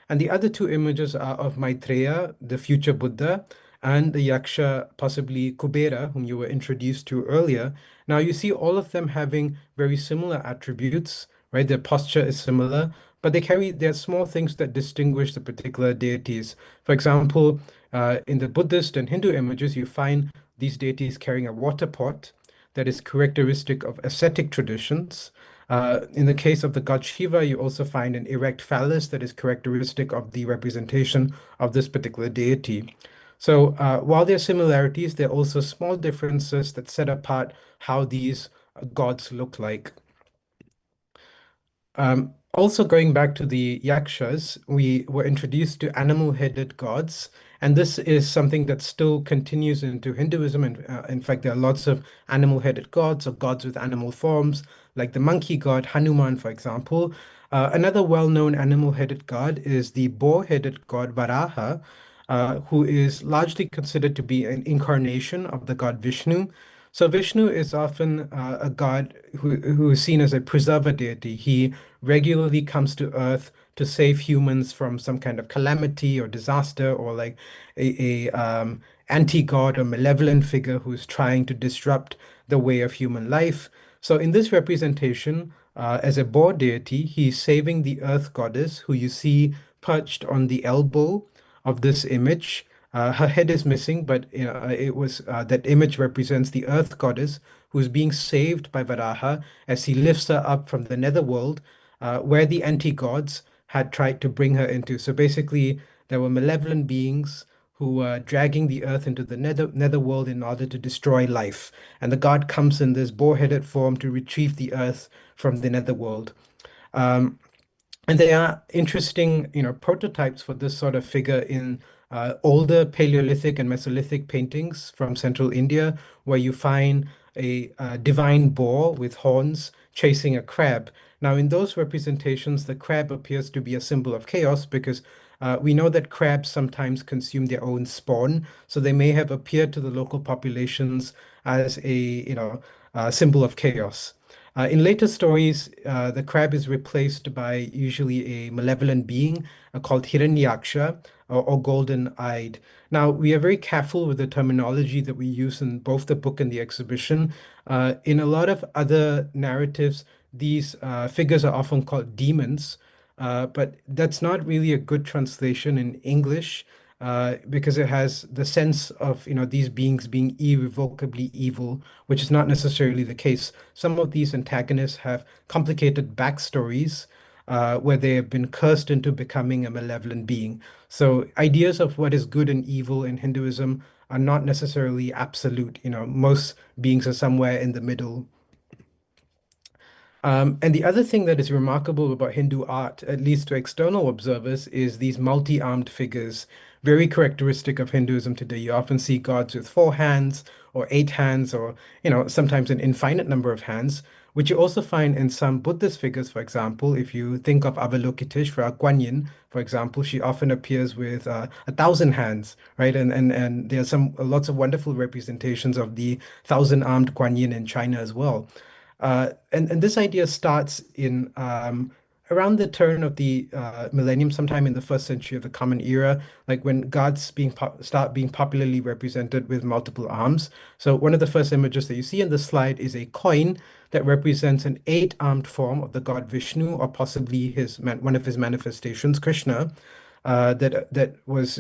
And the other two images are of Maitreya, the future Buddha, and the Yaksha, possibly Kubera, whom you were introduced to earlier. Now you see all of them having very similar attributes, right? Their posture is similar, but there are small things that distinguish the particular deities. For example, in the Buddhist and Hindu images, you find these deities carrying a water pot that is characteristic of ascetic traditions. In the case of the god Shiva, you also find an erect phallus that is characteristic of the representation of this particular deity. So while there are similarities, there are also small differences that set apart how these gods look like. Also going back to the yakshas, we were introduced to animal-headed gods, and this is something that still continues into Hinduism. And in fact, there are lots of animal-headed gods or gods with animal forms, like the monkey god Hanuman, for example. Another well-known animal-headed god is the boar-headed god Varaha, who is largely considered to be an incarnation of the god Vishnu. So Vishnu is often a god who is seen as a preserver deity. He regularly comes to Earth to save humans from some kind of calamity or disaster, or like a anti-god or malevolent figure who is trying to disrupt the way of human life. So in this representation, as a boar deity, he's saving the Earth goddess, who you see perched on the elbow of this image. Her head is missing, but it was that image represents the earth goddess who is being saved by Varaha as he lifts her up from the netherworld, where the anti-gods had tried to bring her into. So basically, there were malevolent beings who were dragging the earth into the netherworld in order to destroy life. And the god comes in this boar-headed form to retrieve the earth from the netherworld. Um, and there are interesting, prototypes for this sort of figure in older Paleolithic and Mesolithic paintings from central India, where you find a divine boar with horns chasing a crab. Now, in those representations, the crab appears to be a symbol of chaos because we know that crabs sometimes consume their own spawn, so they may have appeared to the local populations as a, symbol of chaos. In later stories, the crab is replaced by usually a malevolent being called Hiranyaksha or golden-eyed. Now, we are very careful with the terminology that we use in both the book and the exhibition. In a lot of other narratives, these figures are often called demons, but that's not really a good translation in English because it has the sense of, these beings being irrevocably evil, which is not necessarily the case. Some of these antagonists have complicated backstories where they have been cursed into becoming a malevolent being. So ideas of what is good and evil in Hinduism are not necessarily absolute. Most beings are somewhere in the middle. And the other thing that is remarkable about Hindu art, at least to external observers, is these multi-armed figures, very characteristic of Hinduism today. You often see gods with 4 hands or 8 hands, or sometimes an infinite number of hands, which you also find in some Buddhist figures. For example, if you think of Avalokiteshvara, Guan Yin, for example, she often appears with 1,000 hands, right? And there are some lots of wonderful representations of the thousand-armed Guan Yin in China as well. And this idea starts in around the turn of the millennium, sometime in the first century of the Common Era, like when gods start being popularly represented with multiple arms. So one of the first images that you see in the slide is a coin that represents an 8-armed form of the god Vishnu, or possibly one of his manifestations, Krishna. That was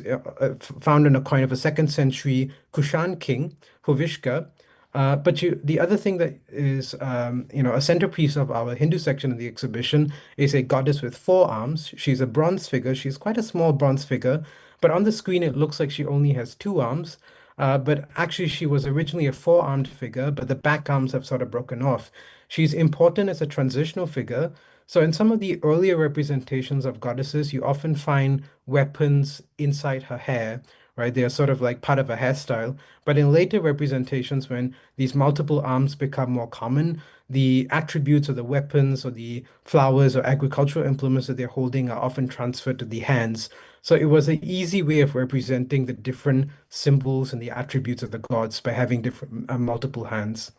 found in a coin of a second century Kushan king, Huvishka. The other thing that is, a centerpiece of our Hindu section of the exhibition is a goddess with 4 arms. She's a bronze figure. She's quite a small bronze figure, but on the screen it looks like she only has 2 arms. But actually, she was originally a 4-armed figure, but the back arms have sort of broken off. She's important as a transitional figure. So in some of the earlier representations of goddesses, you often find weapons inside her hair, right? They are sort of like part of a hairstyle. But in later representations, when these multiple arms become more common, the attributes of the weapons or the flowers or agricultural implements that they're holding are often transferred to the hands. So it was an easy way of representing the different symbols and the attributes of the gods by having different multiple hands.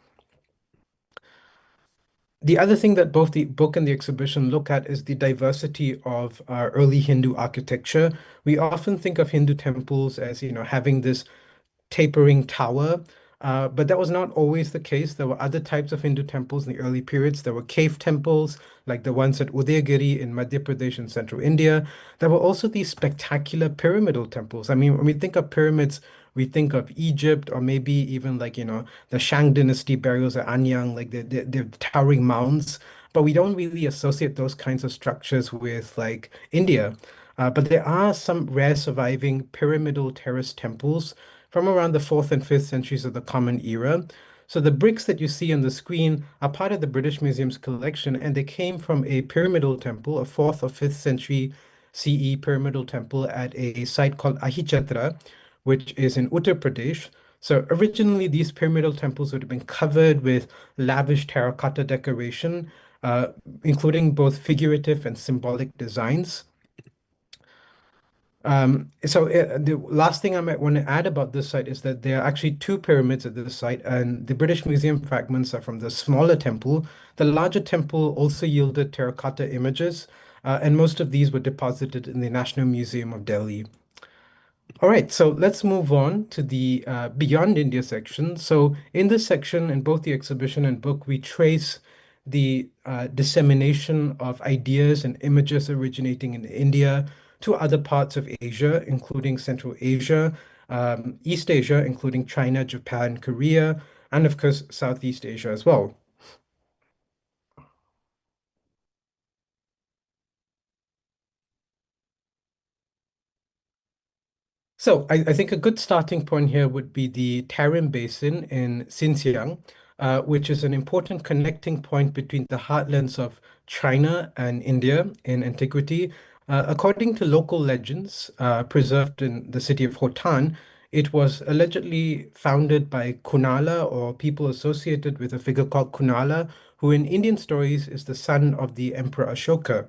The other thing that both the book and the exhibition look at is the diversity of early Hindu architecture. We often think of Hindu temples as, having this tapering tower. But that was not always the case. There were other types of Hindu temples in the early periods. There were cave temples, like the ones at Udayagiri in Madhya Pradesh and central India. There were also these spectacular pyramidal temples. I mean, when we think of pyramids, we think of Egypt, or maybe even like, the Shang dynasty burials at Anyang, like the towering mounds. But we don't really associate those kinds of structures with like India. But there are some rare surviving pyramidal terrace temples from around the 4th and 5th centuries of the Common Era. So the bricks that you see on the screen are part of the British Museum's collection, and they came from a pyramidal temple, a 4th or 5th century CE pyramidal temple at a site called Ahichatra, which is in Uttar Pradesh. So originally, these pyramidal temples would have been covered with lavish terracotta decoration, uh, including both figurative and symbolic designs. The last thing I might want to add about this site is that there are actually 2 pyramids at this site, and the British Museum fragments are from the smaller temple. The larger temple also yielded terracotta images, and most of these were deposited in the National Museum of Delhi. All right, so let's move on to the Beyond India section. So in this section, in both the exhibition and book, we trace the dissemination of ideas and images originating in India to other parts of Asia, including Central Asia. East Asia, including China, Japan, Korea, and of course, Southeast Asia as well. So I think a good starting point here would be the Tarim Basin in Xinjiang, which is an important connecting point between the heartlands of China and India in antiquity. According to local legends, preserved in the city of Hotan, it was allegedly founded by Kunala or people associated with a figure called Kunala, who in Indian stories is the son of the Emperor Ashoka.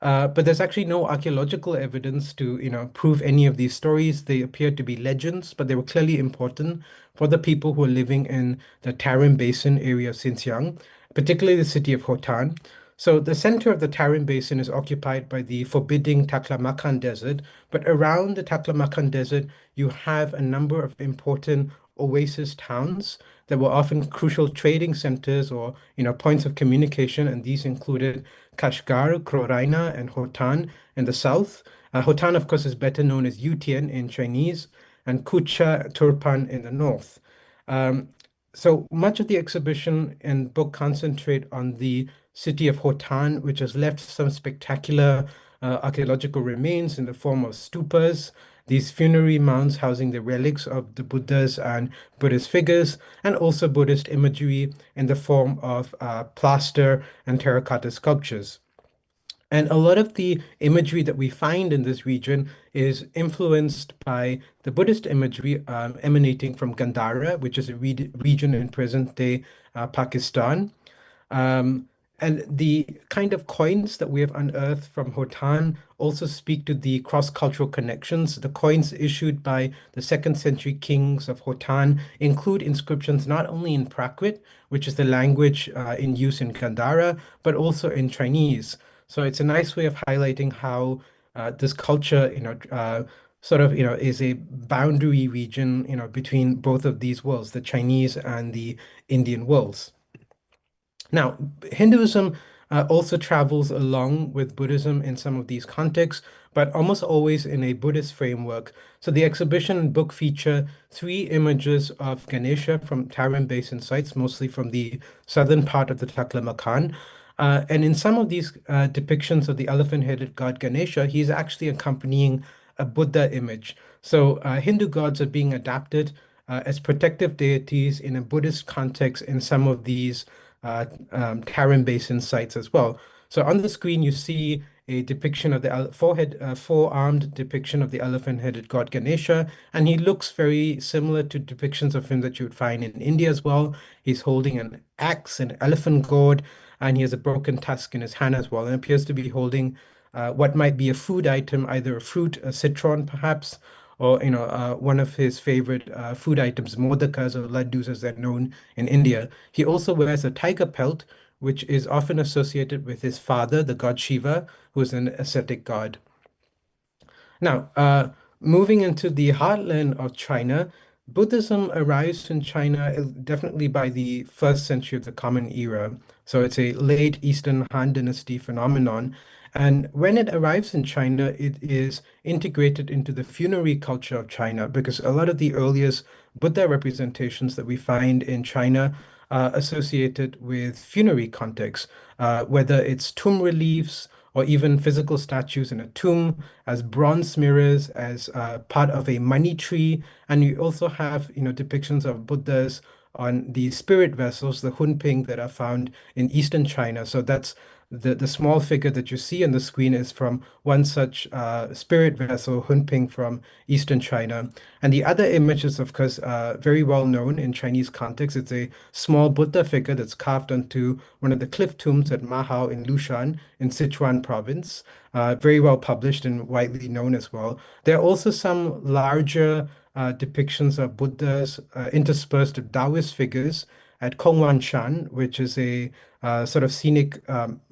But there's actually no archaeological evidence to, prove any of these stories. They appear to be legends, but they were clearly important for the people who are living in the Tarim Basin area of Xinjiang, particularly the city of Hotan. So the center of the Tarim Basin is occupied by the forbidding Taklamakan Desert, but around the Taklamakan Desert, you have a number of important oasis towns that were often crucial trading centers or points of communication, and these included Kashgar, Kroraina, and Hotan in the south. Hotan, of course, is better known as Yutian in Chinese, and Kucha, Turpan in the north. Um, so much of the exhibition and book concentrate on the city of Hotan, which has left some spectacular archaeological remains in the form of stupas, these funerary mounds housing the relics of the Buddhas and Buddhist figures, and also Buddhist imagery in the form of plaster and terracotta sculptures. And a lot of the imagery that we find in this region is influenced by the Buddhist imagery emanating from Gandhara, which is a region in present-day Pakistan. Um, and the kind of coins that we have unearthed from Hotan also speak to the cross-cultural connections. The coins issued by the second century kings of Hotan include inscriptions not only in Prakrit, which is the language in use in Gandhara, but also in Chinese. So it's a nice way of highlighting how this culture, sort of, is a boundary region, between both of these worlds, the Chinese and the Indian worlds. Now, Hinduism also travels along with Buddhism in some of these contexts, but almost always in a Buddhist framework. So the exhibition and book feature three images of Ganesha from Tarim Basin sites, mostly from the southern part of the Taklamakan. And in some of these depictions of the elephant-headed god Ganesha, he's actually accompanying a Buddha image. So Hindu gods are being adapted as protective deities in a Buddhist context in some of these Tarim Basin sites as well. So on the screen, you see a depiction of the four-armed depiction of the elephant-headed god Ganesha, and he looks very similar to depictions of him that you would find in India as well. He's holding an axe, an elephant gourd, and he has a broken tusk in his hand as well, and appears to be holding what might be a food item, either a fruit, a citron perhaps, or one of his favorite food items, modakas or laddus as they're known in India. He also wears a tiger pelt, which is often associated with his father, the god Shiva, who is an ascetic god. Now, moving into the heartland of China, Buddhism arrives in China definitely by the first century of the Common Era. So it's a late Eastern Han Dynasty phenomenon. And when it arrives in China, it is integrated into the funerary culture of China because a lot of the earliest Buddha representations that we find in China are associated with funerary contexts, whether it's tomb reliefs or even physical statues in a tomb, as bronze mirrors, as part of a money tree. And you also have, depictions of Buddhas on the spirit vessels, the hunping that are found in Eastern China. So that's the small figure that you see on the screen is from one such spirit vessel, hunping from Eastern China. And the other image is, of course, very well known in Chinese context. It's a small Buddha figure that's carved onto one of the cliff tombs at Mahao in Lushan in Sichuan province. Very well published and widely known as well. There are also some larger depictions of Buddhas interspersed with Taoist figures at Kongwanshan, which is a sort of scenic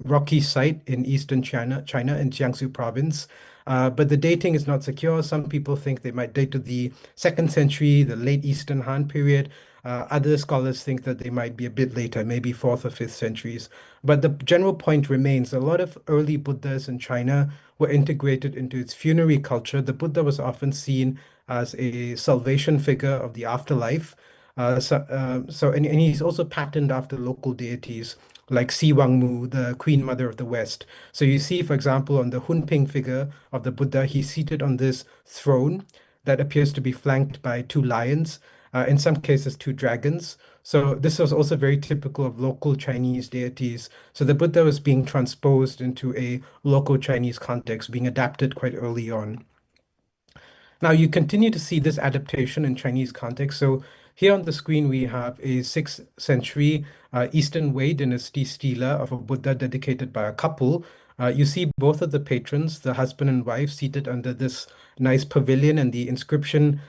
rocky site in eastern China in Jiangsu province. But the dating is not secure. Some people think they might date to the second century, the late Eastern Han period. Other scholars think that they might be a bit later, maybe fourth or fifth centuries. But the general point remains a lot of early Buddhas in China were integrated into its funerary culture, the Buddha was often seen as a salvation figure of the afterlife. And he's also patterned after local deities like Si Wangmu, the Queen Mother of the West. So you see, for example, on the Hunping figure of the Buddha, he's seated on this throne that appears to be flanked by two lions, in some cases, two dragons. So this was also very typical of local Chinese deities. So the Buddha was being transposed into a local Chinese context, being adapted quite early on. Now you continue to see this adaptation in Chinese context. So here on the screen, we have a 6th century Eastern Wei dynasty stela of a Buddha dedicated by a couple. You see both of the patrons, the husband and wife, seated under this nice pavilion and the inscription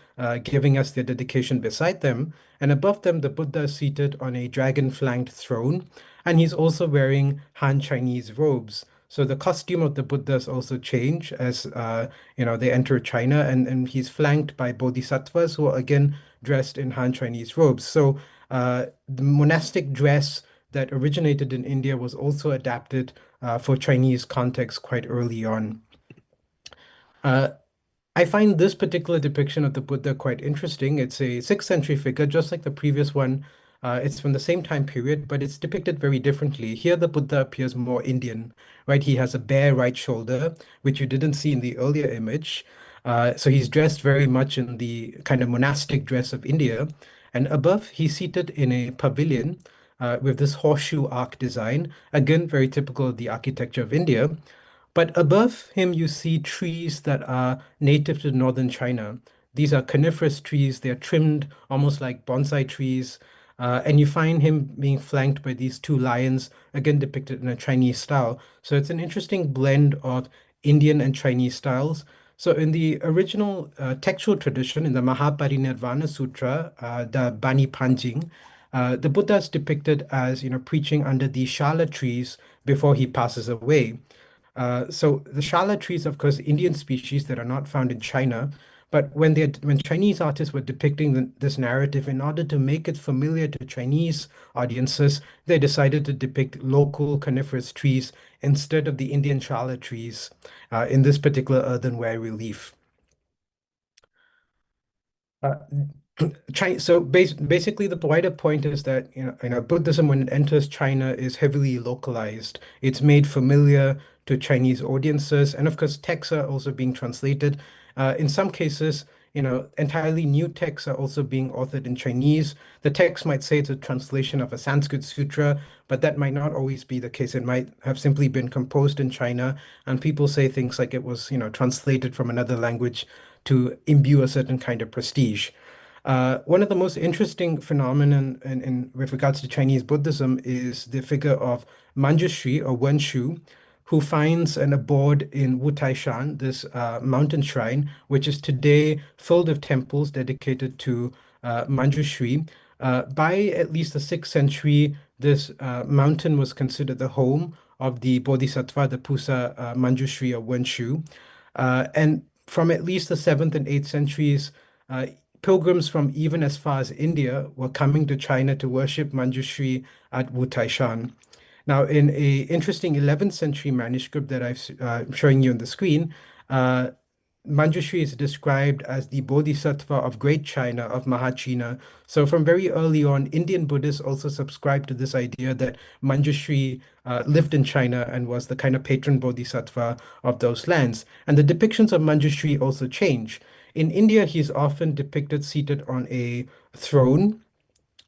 giving us their dedication beside them. And above them, the Buddha is seated on a dragon-flanked throne. And he's also wearing Han Chinese robes. So the costume of the Buddhas also change as they enter China, and he's flanked by bodhisattvas who are again dressed in Han Chinese robes. So the monastic dress that originated in India was also adapted for Chinese context quite early on. Uh, I find this particular depiction of the Buddha quite interesting. It's a 6th century figure, just like the previous one. It's from the same time period, but it's depicted very differently. Here, the Buddha appears more Indian, right? He has a bare right shoulder, which you didn't see in the earlier image. So he's dressed very much in the kind of monastic dress of India. And above, he's seated in a pavilion with this horseshoe arc design, again, very typical of the architecture of India. But above him, you see trees that are native to northern China. These are coniferous trees. They're trimmed almost like bonsai trees. And you find him being flanked by these two lions, again depicted in a Chinese style. So it's an interesting blend of Indian and Chinese styles. So in the original textual tradition, in the Mahaparinirvana Sutra, the Bani Panjing, the Buddha is depicted as, preaching under the shala trees before he passes away. So the shala trees, of course, Indian species that are not found in China. But when Chinese artists were depicting this narrative, in order to make it familiar to Chinese audiences, they decided to depict local coniferous trees instead of the Indian shala trees in this particular earthenware relief. Uh, basically, the wider point is that Buddhism, when it enters China, is heavily localized. It's made familiar to Chinese audiences, and of course, texts are also being translated. In some cases, entirely new texts are also being authored in Chinese. The text might say it's a translation of a Sanskrit sutra, but that might not always be the case. It might have simply been composed in China, and people say things like it was, translated from another language to imbue a certain kind of prestige. One of the most interesting phenomenon with regards to Chinese Buddhism is the figure of Manjushri or Wenshu, who finds an abode in Wutaishan, this mountain shrine, which is today filled with temples dedicated to Manjushri. By at least the 6th century, this mountain was considered the home of the Bodhisattva, the Pusa Manjushri or Wenshu. And from at least the 7th and 8th centuries, pilgrims from even as far as India were coming to China to worship Manjushri at Wutaishan. Now, in a interesting 11th century manuscript that I'm showing you on the screen, Manjushri is described as the Bodhisattva of Great China, of Mahachina. So from very early on, Indian Buddhists also subscribed to this idea that Manjushri lived in China and was the kind of patron Bodhisattva of those lands. And the depictions of Manjushri also change. In India, he's often depicted seated on a throne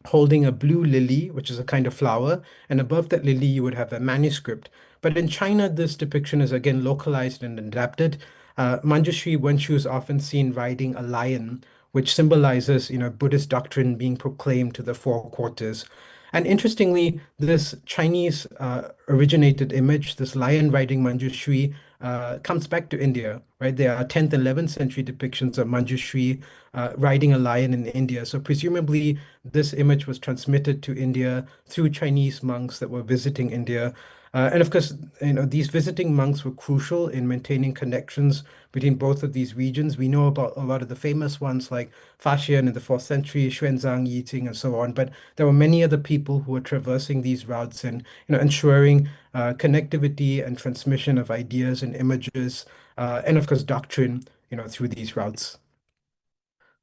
holding a blue lily, which is a kind of flower, and above that lily you would have a manuscript. But in China, this depiction is again localized and adapted. Manjushri Wenshu is often seen riding a lion, which symbolizes, Buddhist doctrine being proclaimed to the four quarters. And interestingly, this Chinese originated image, this lion riding Manjushri, comes back to India, right? There are 10th, 11th century depictions of Manjushri riding a lion in India. So presumably this image was transmitted to India through Chinese monks that were visiting India. And of course, these visiting monks were crucial in maintaining connections between both of these regions. We know about a lot of the famous ones like Faxian in the 4th century, Xuanzang, Yiting, and so on. But there were many other people who were traversing these routes and ensuring connectivity and transmission of ideas and images, and of course doctrine, through these routes.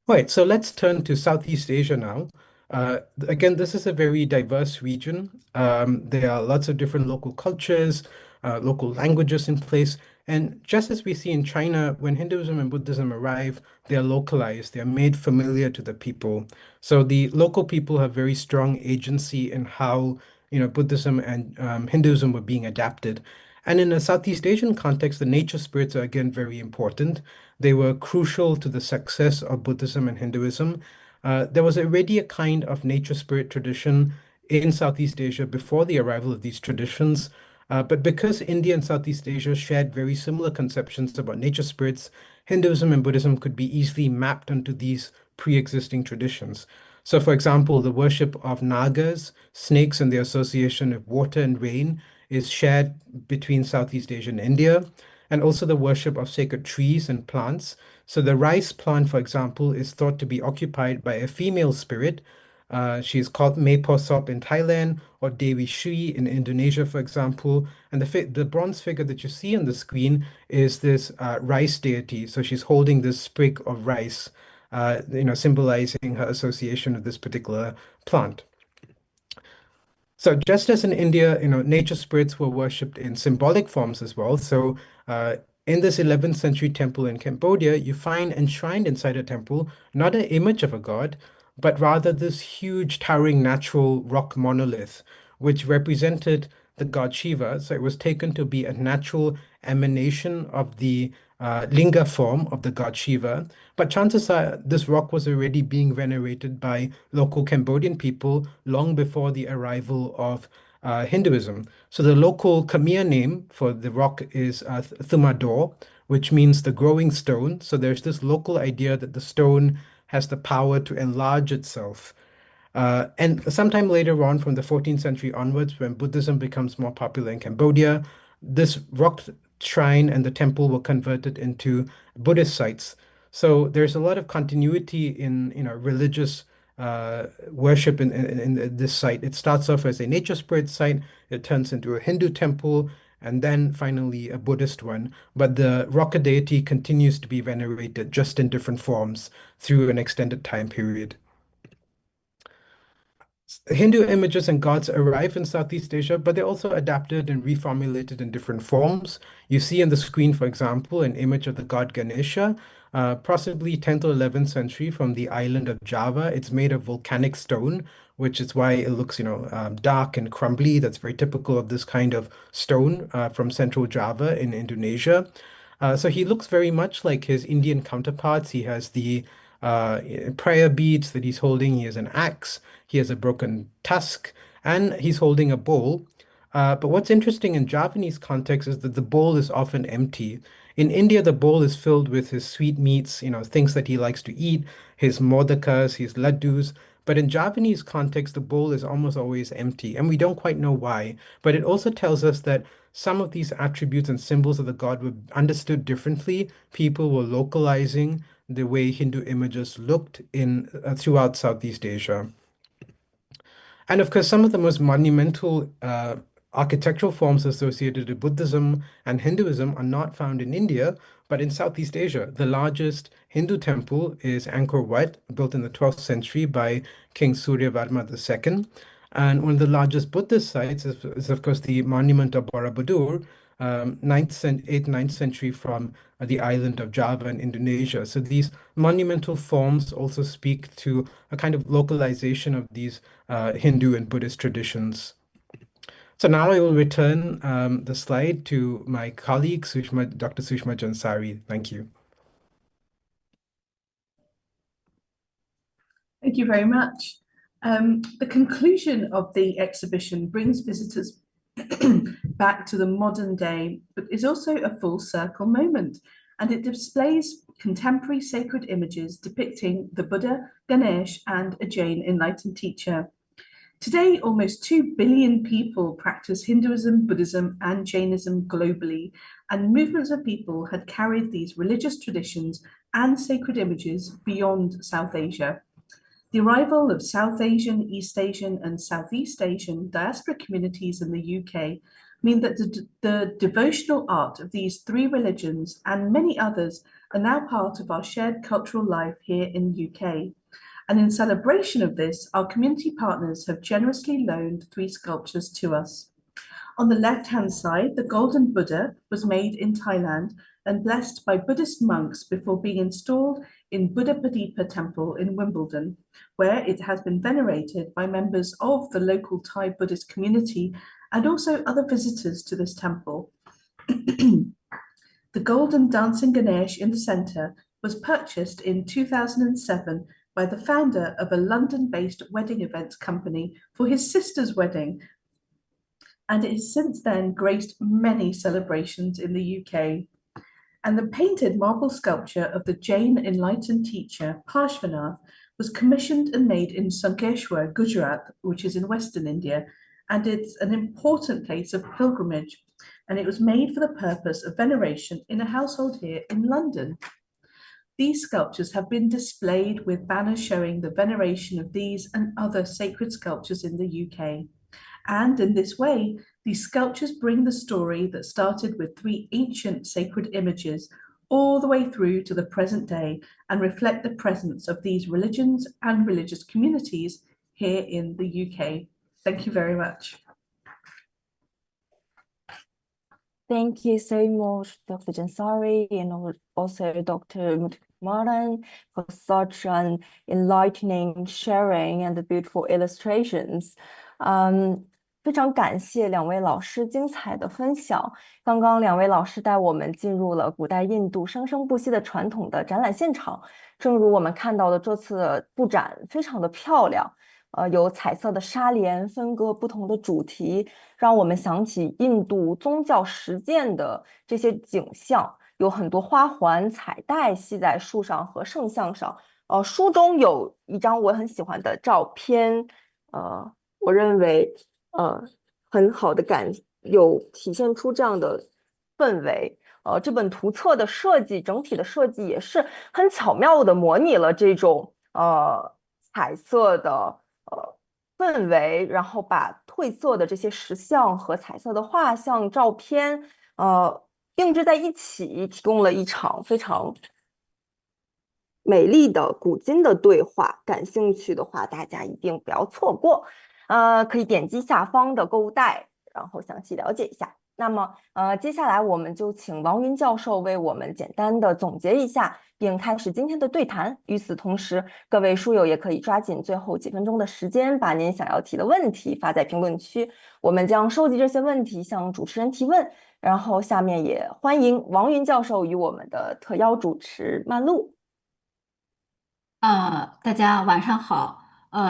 Right, so let's turn to Southeast Asia now. Again, this is a very diverse region. There are lots of different local cultures, local languages in place. And just as we see in China, when Hinduism and Buddhism arrive, they are localized, they are made familiar to the people. So the local people have very strong agency in how, Buddhism and Hinduism were being adapted. And in a Southeast Asian context, the nature spirits are again very important. They were crucial to the success of Buddhism and Hinduism. There was already a kind of nature spirit tradition in Southeast Asia before the arrival of these traditions. But because India and Southeast Asia shared very similar conceptions about nature spirits, Hinduism and Buddhism could be easily mapped onto these pre-existing traditions. So, for example, the worship of nagas, snakes, and the association of water and rain is shared between Southeast Asia and India, and also the worship of sacred trees and plants. So the rice plant, for example, is thought to be occupied by a female spirit. She is called Mae Posop in Thailand or Dewi Sri in Indonesia, for example. And the bronze figure that you see on the screen is this rice deity. So she's holding this sprig of rice, symbolizing her association with this particular plant. So just as in India, nature spirits were worshipped in symbolic forms as well. So in this 11th century temple in Cambodia, you find enshrined inside a temple not an image of a god, but rather this huge towering natural rock monolith, which represented the god Shiva. So it was taken to be a natural emanation of the linga form of the god Shiva. But chances are this rock was already being venerated by local Cambodian people long before the arrival of Hinduism. So the local Khmer name for the rock is Thumador, which means the growing stone. So there's this local idea that the stone has the power to enlarge itself. And sometime later on, from the 14th century onwards, when Buddhism becomes more popular in Cambodia, this rock shrine and the temple were converted into Buddhist sites. So there's a lot of continuity in, religious worship in this site. It starts off as a nature spirit site, it turns into a Hindu temple, and then finally a Buddhist one. But the rock deity continues to be venerated just in different forms through an extended time period. Hindu images and gods arrive in Southeast Asia, but they're also adapted and reformulated in different forms. You see on the screen, for example, an image of the god Ganesha, possibly 10th or 11th century from the island of Java. It's made of volcanic stone, which is why it looks, dark and crumbly. That's very typical of this kind of stone from central Java in Indonesia. So he looks very much like his Indian counterparts. He has the uh, prayer beads that he's holding. He has an axe. He has a broken tusk, and he's holding a bowl. But what's interesting in Javanese context is that the bowl is often empty. In India, the bowl is filled with his sweetmeats, things that he likes to eat, his modakas, his laddus. But in Javanese context, the bowl is almost always empty, and we don't quite know why. But it also tells us that some of these attributes and symbols of the god were understood differently. People were localizing the way Hindu images looked in throughout Southeast Asia. And of course, some of the most monumental architectural forms associated with Buddhism and Hinduism are not found in India, but in Southeast Asia. The largest Hindu temple is Angkor Wat, built in the 12th century by King Suryavarma II. And one of the largest Buddhist sites is of course, the monument of Borobudur, 8th, 9th century from the island of Java in Indonesia. So these monumental forms also speak to a kind of localization of these Hindu and Buddhist traditions. So now I will return the slide to my colleague, Dr. Sushma Jansari. Thank you. Thank you very much. The conclusion of the exhibition brings visitors back to the modern day, but is also a full circle moment, and it displays contemporary sacred images depicting the Buddha, Ganesh, and a Jain enlightened teacher. Today, almost 2 billion people practice Hinduism, Buddhism, and Jainism globally, and movements of people had carried these religious traditions and sacred images beyond South Asia. The arrival of South Asian, East Asian, and Southeast Asian diaspora communities in the UK mean that the devotional art of these three religions and many others are now part of our shared cultural life here in the UK. And in celebration of this, our community partners have generously loaned 3 sculptures to us. On the left-hand side, the Golden Buddha was made in Thailand and blessed by Buddhist monks before being installed in Buddha Padipa Temple in Wimbledon, where it has been venerated by members of the local Thai Buddhist community and also other visitors to this temple. The golden dancing Ganesh in the centre was purchased in 2007 by the founder of a London-based wedding events company for his sister's wedding, and it has since then graced many celebrations in the UK. And the painted marble sculpture of the Jain enlightened teacher Parshvanath was commissioned and made in Sankeshwar, Gujarat, which is in Western India, and it's an important place of pilgrimage, and it was made for the purpose of veneration in a household here in London. These sculptures have been displayed with banners showing the veneration of these and other sacred sculptures in the UK. And in this way, these sculptures bring the story that started with 3 ancient sacred images all the way through to the present day and reflect the presence of these religions and religious communities here in the UK. Thank you very much. Thank you so much, Dr. Jansari, and also Dr. Muthukumaran, for such an enlightening sharing and the beautiful illustrations. 非常感谢两位老师精彩的分享。刚刚两位老师带我们进入了古代印度生生不息的传统的展览现场。正如我们看到的，这次的布展非常的漂亮。有彩色的纱帘分割不同的主题，让我们想起印度宗教实践的这些景象，有很多花环、彩带系在树上和圣像上。书中有一张我很喜欢的照片，我认为很好的有体现出这样的氛围。这本图册的设计，整体的设计也是很巧妙的模拟了这种彩色的氛围，然后把褪色的这些石像和彩色的画像、照片并置在一起，提供了一场非常美丽的古今的对话。感兴趣的话，大家一定不要错过。可以点击下方的购物袋，然后详细了解一下。那么，接下来我们就请王云教授为我们简单的总结一下，并开始今天的对谈。与此同时，各位书友也可以抓紧最后几分钟的时间，把您想要提的问题发在评论区，我们将收集这些问题向主持人提问。然后，下面也欢迎王云教授与我们的特邀主持曼璐。大家晚上好。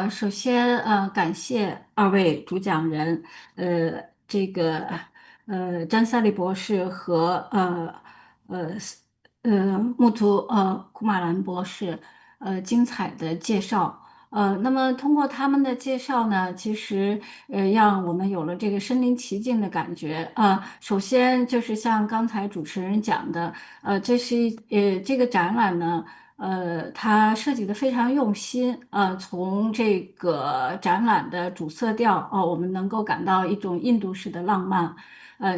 首先感谢二位主讲人，这个詹萨利博士和呃木图库马兰博士精彩的介绍。那么通过他们的介绍呢，其实让我们有了这个身临其境的感觉。首先就是像刚才主持人讲的，这个展览呢。它设计的非常用心。从这个展览的主色调，我们能够感到一种印度式的浪漫。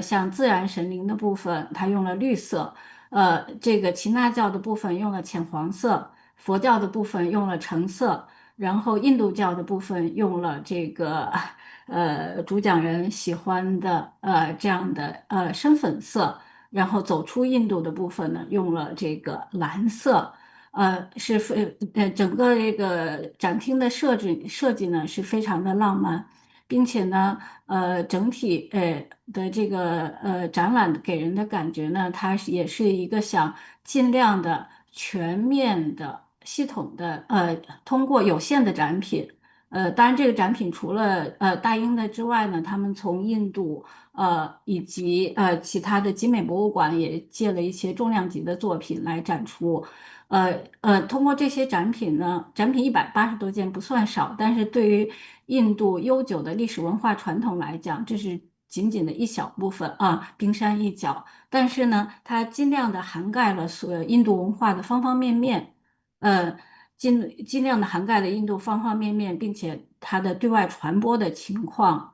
像自然神灵的部分，它用了绿色；这个耆那教的部分用了浅黄色，佛教的部分用了橙色，然后印度教的部分用了这个主讲人喜欢的这样的深粉色，然后走出印度的部分呢，用了这个蓝色。整个这个展厅的设计呢是非常的浪漫，并且呢，整体的这个展览给人的感觉呢，它也是一个想尽量的全面的系统的通过有限的展品，当然这个展品除了大英的之外呢，他们从印度以及其他的集美博物馆也借了一些重量级的作品来展出。通过这些展品呢，展品180多件不算少，但是对于印度悠久的历史文化传统来讲，这是仅仅的一小部分啊，冰山一角。但是呢，它尽量的涵盖了所有印度文化的方方面面，呃，尽量的涵盖了印度方方面面，并且它的对外传播的情况。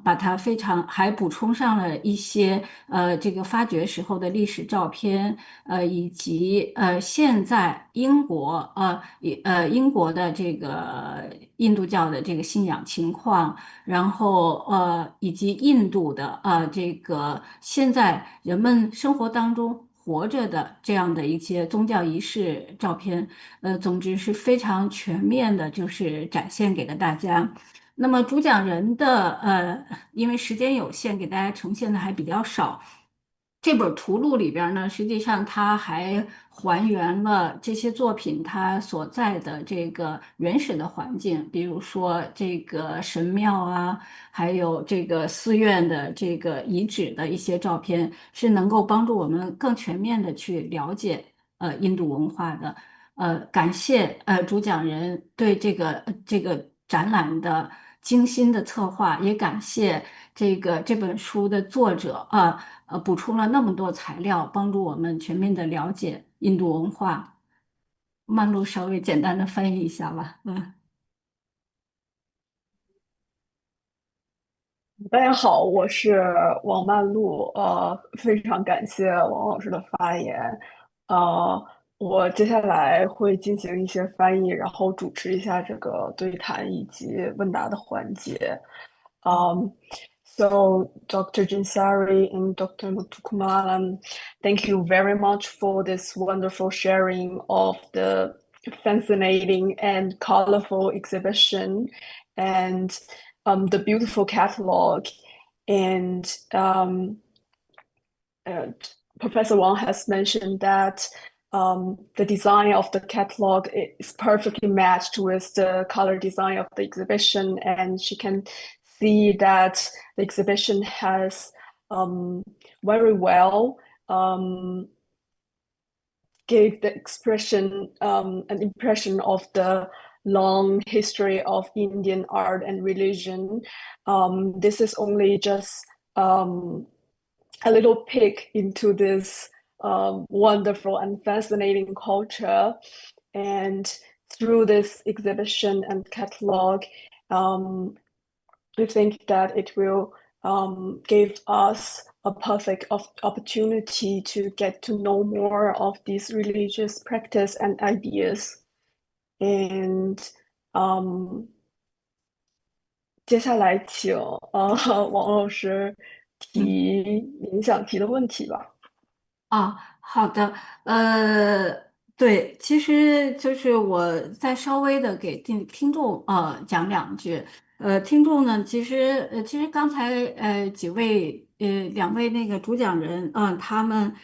把它非常还补充上了一些这个发掘时候的历史照片，以及现在英国的这个印度教的这个信仰情况，然后以及印度的这个现在人们生活当中活着的这样的一些宗教仪式照片，总之是非常全面的，就是展现给了大家。那么主讲人的因为时间有限，给大家呈现的还比较少。这本图录里边呢，实际上它还还原了这些作品它所在的这个原始的环境，比如说这个神庙啊，还有这个寺院的这个遗址的一些照片，是能够帮助我们更全面的去了解印度文化的。感谢主讲人对这个展览的精心的策划，也感谢这本书的作者补充了那么多材料，帮助我们全面的了解印度文化。曼璐稍微简单的翻译一下吧。大家好，我是王曼璐，非常感谢王老师的发言，我接下来会进行一些翻译，然后主持一下这个对谈以及问答的环节。So Dr. Jansari and Dr. Muthukumaran, thank you very much for this wonderful sharing of the fascinating and colorful exhibition and the beautiful catalog. And Professor Wang has mentioned that the design of the catalog is perfectly matched with the color design of the exhibition, and she can see that the exhibition has very well gave the expression an impression of the long history of Indian art and religion. This is only just a little peek into this wonderful and fascinating culture. And through this exhibition and catalog, I think that it will give us a perfect opportunity to get to know more of these religious practice and ideas. And 接下来请王老师提嗯。您想提的问题吧。好的，对，其实就是我再稍微的给听众讲两句。听众呢，其实刚才两位那个主讲人，他们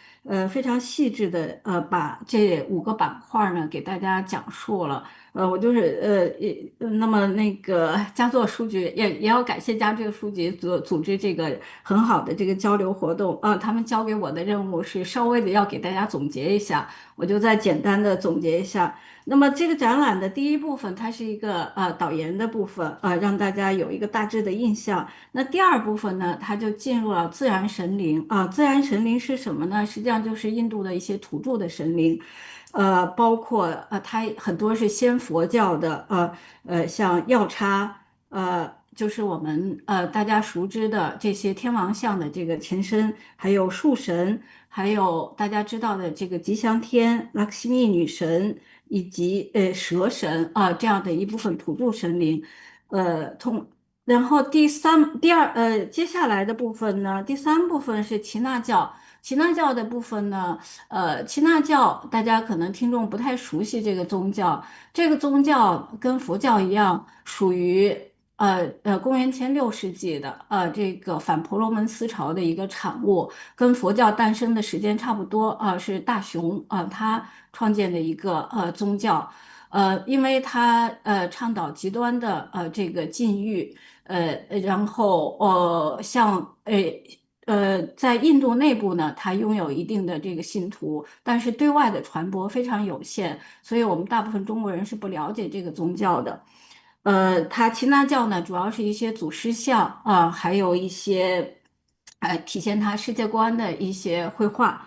非常细致的把这5个板块呢给大家讲述了。我就是那么那个佳作书局也要感谢佳作书局组织这个很好的这个交流活动他们交给我的任务是稍微的要给大家总结一下，我就再简单的总结一下。那么这个展览的第一部分，它是一个导言的部分让大家有一个大致的印象。那第二部分呢，它就进入了自然神灵自然神灵是什么呢？实际上就是印度的一些土著的神灵。包括它很多是先佛教的，像药叉，就是我们大家熟知的这些天王像的这个前身，还有树神，还有大家知道的这个吉祥天、拉克西密女神，以及蛇神这样的一部分土著神灵，呃，通。然后接下来的部分呢，第三部分是耆那教。耆那教的部分呢，耆那教大家可能听众不太熟悉这个宗教，这个宗教跟佛教一样，属于公元前6世纪的这个反婆罗门思潮的一个产物，跟佛教诞生的时间差不多是大雄他创建的一个宗教。因为他倡导极端的这个禁欲，然后在印度内部呢，他拥有一定的这个信徒，但是对外的传播非常有限，所以我们大部分中国人是不了解这个宗教的。它耆那教呢，主要是一些祖师像还有一些体现他世界观的一些绘画。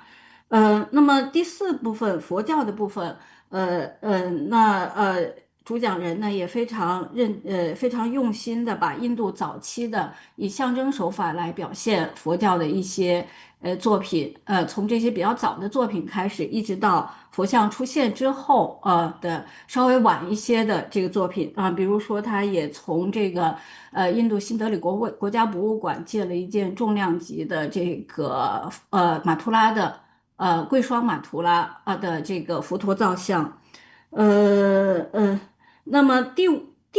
那么第四部分佛教的部分，主讲人呢也非常用心的把印度早期的以象征手法来表现佛教的一些作品，从这些比较早的作品开始，一直到佛像出现之后的稍微晚一些的这个作品比如说他也从这个印度新德里国家博物馆借了一件重量级的这个马图拉的贵霜马图拉的这个佛陀造像。呃呃，那么第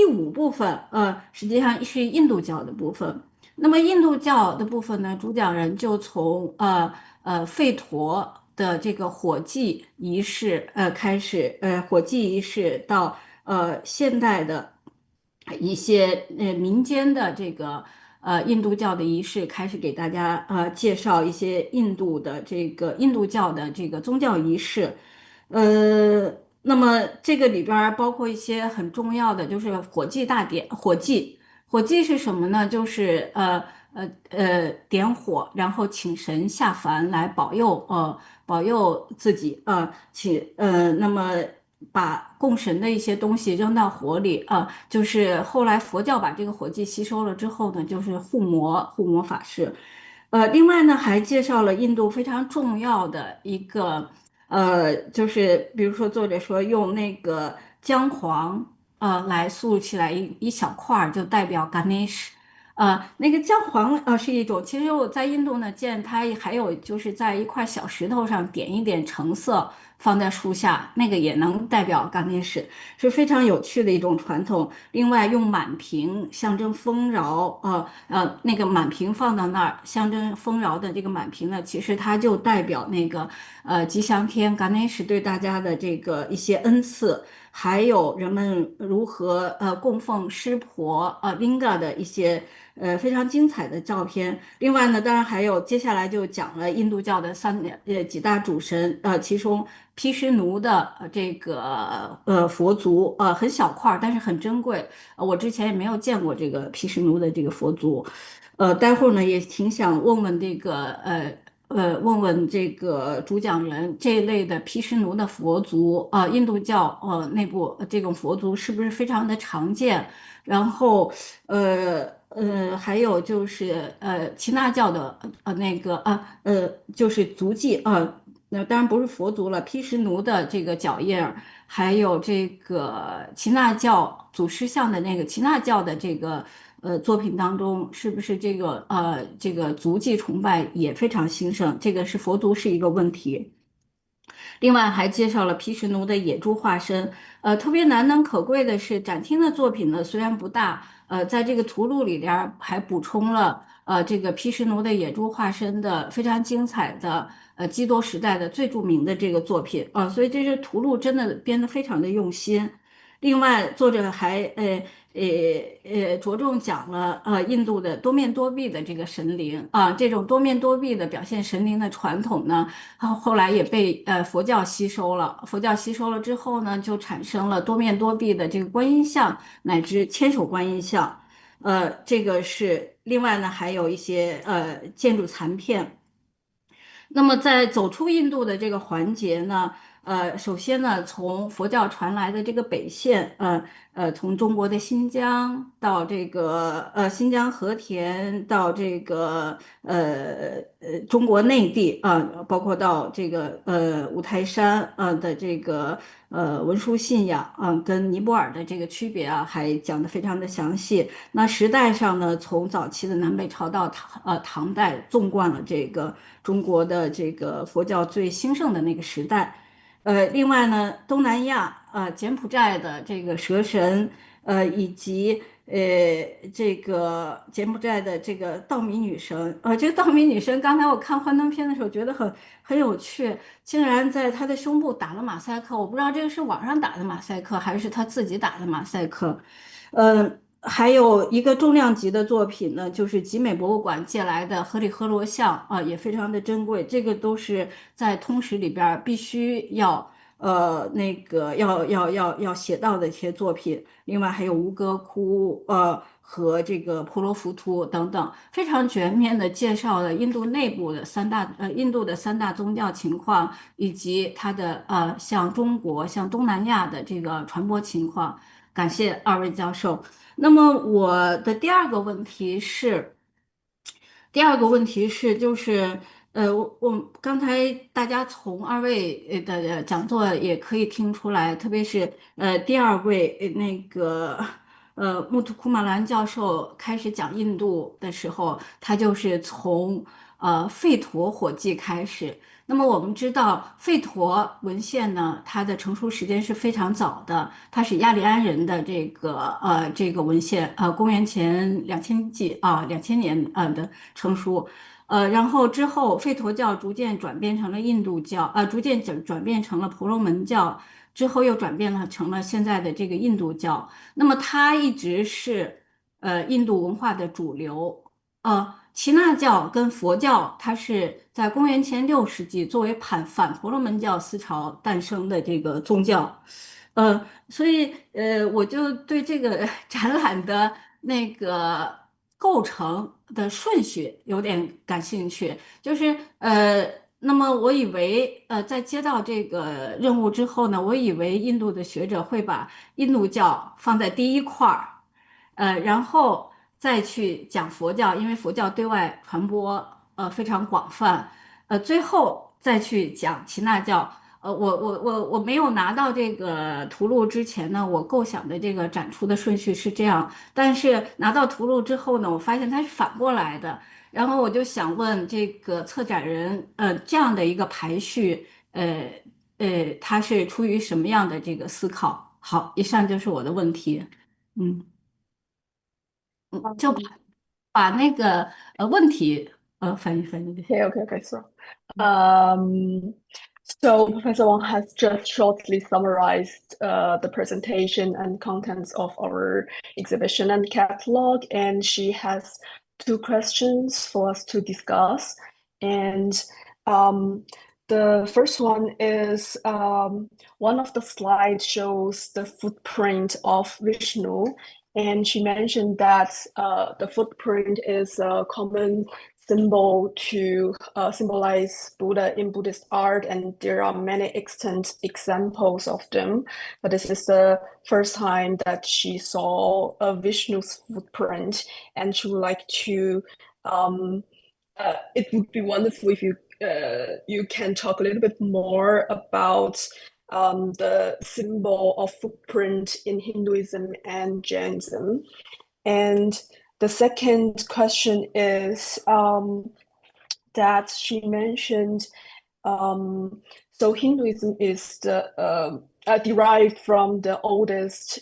五部分，实际上是印度教的部分。那么印度教的部分呢，主讲人就从吠陀的这个火祭仪式开始，火祭仪式到现代的一些民间的这个印度教的仪式，开始给大家介绍一些印度教的这个宗教仪式。呃，那么这个里边儿包括一些很重要的，就是火祭大典。火祭是什么呢？就是点火，然后请神下凡来保佑自己那么把供神的一些东西扔到火里就是后来佛教把这个火祭吸收了之后呢，就是护摩法事。另外呢，还介绍了印度非常重要的一个。就是比如说作者说用那个姜黄来竖起来一小块儿，就代表 Ganesh。那个姜黄是一种，其实我在印度呢见它还有就是在一块小石头上点一点橙色放在树下，那个也能代表 Ganesh，是非常有趣的一种传统。另外用满瓶象征丰饶，那个满瓶放到那儿象征丰饶的这个满瓶呢，其实它就代表那个吉祥天 Ganesh 对大家的这个一些恩赐。还有人们如何供奉湿婆Linga 的一些非常精彩的照片。另外呢，当然还有接下来就讲了印度教的几大主神其中毗湿奴的这个佛足很小块儿，但是很珍贵。我之前也没有见过这个毗湿奴的这个佛足。待会儿呢也挺想问问问问这个主讲人这一类的毗湿奴的佛足，印度教内部这种佛足是不是非常的常见？然后还有就是耆那教的就是足迹那当然不是佛足了，毗湿奴的这个脚印儿，还有这个耆那教祖师像的那个耆那教的这个作品当中，是不是这个足迹崇拜也非常兴盛？这个是佛足是一个问题。另外还介绍了毗湿奴的野猪化身，特别难能可贵的是展厅的作品呢，虽然不大，在这个图录里边还补充了这个毗湿奴的野猪化身的非常精彩的基多时代的最著名的这个作品所以这些图录真的编得非常的用心。另外，作者还着重讲了印度的多面多臂的这个神灵这种多面多臂的表现神灵的传统呢，后来也被佛教吸收了。佛教吸收了之后呢，就产生了多面多臂的这个观音像乃至千手观音像。这个是另外呢，还有一些建筑残片。那么在走出印度的这个环节呢，首先呢，从佛教传来的这个北线，从中国的新疆到这个新疆和田，到这个中国内地包括到这个五台山的这个文殊信仰跟尼泊尔的这个区别还讲得非常的详细。那时代上呢，从早期的南北朝到唐代，纵贯了这个中国的这个佛教最兴盛的那个时代。另外呢，东南亚柬埔寨的这个蛇神，以及这个柬埔寨的这个稻米女神，这个稻米女神，刚才我看幻灯片的时候觉得很有趣，竟然在她的胸部打了马赛克，我不知道这个是网上打的马赛克还是她自己打的马赛克。还有一个重量级的作品呢，就是集美博物馆借来的荷里活罗像啊，也非常的珍贵。这个都是在通史里边儿必须要那个要写到的一些作品。另外还有吴哥窟和这个婆罗浮屠等等，非常全面的介绍了印度内部的印度的三大宗教情况，以及它的像中国、像东南亚的这个传播情况。感谢二位教授。那么我的第二个问题是，就是我刚才大家从二位的讲座也可以听出来，特别是第二位那个穆图库马兰教授开始讲印度的时候，他就是从吠陀火记开始。那么我们知道，吠陀文献呢，它的成熟时间是非常早的，它是亚利安人的这个文献，公元前2000年的成书，然后之后吠陀教逐渐转变成了印度教，逐渐转变成了婆罗门教，之后又转变了成了现在的这个印度教。那么它一直是印度文化的主流。耆那教跟佛教，它是在公元前6世纪作为反婆罗门教思潮诞生的这个宗教。所以我就对这个展览的那个构成的顺序有点感兴趣。就是那么我以为在接到这个任务之后呢，我以为印度的学者会把印度教放在第一块儿。然后再去讲佛教，因为佛教对外传播非常广泛，最后再去讲耆那教。我没有拿到这个图录之前呢，我构想的这个展出的顺序是这样，但是拿到图录之后呢，我发现它是反过来的，然后我就想问这个策展人，这样的一个排序，它是出于什么样的这个思考？好，以上就是我的问题。嗯。就把那个问题翻译就行。Okay. Um, so Professor Wang has just shortly summarized the presentation and contents of our exhibition and catalog, and she has two questions for us to discuss. And the first one is one of the slides shows the footprint of Vishnu, and she mentioned that the footprint is a common symbol to symbolize Buddha in Buddhist art, and there are many extant examples of them. But this is the first time that she saw a Vishnu's footprint, and she would like to. It would be wonderful if you can talk a little bit more about the symbol of footprint in Hinduism and Jainism. And the second question is that she mentioned so Hinduism is derived from the oldest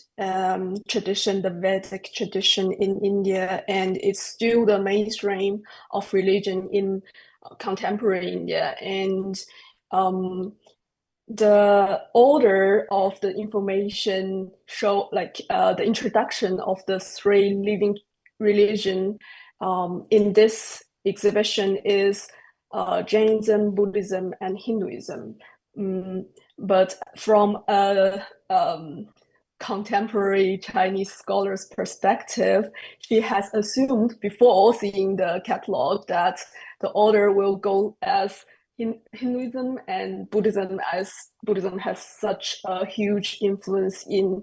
tradition, the Vedic tradition in India, and it's still the mainstream of religion in contemporary India. And the order of the information show the introduction of the three living religion in this exhibition is Jainism, Buddhism, and Hinduism. But from a contemporary Chinese scholar's perspective, she has assumed before seeing the catalog that the order will go as Hinduism and Buddhism, as Buddhism has such a huge influence in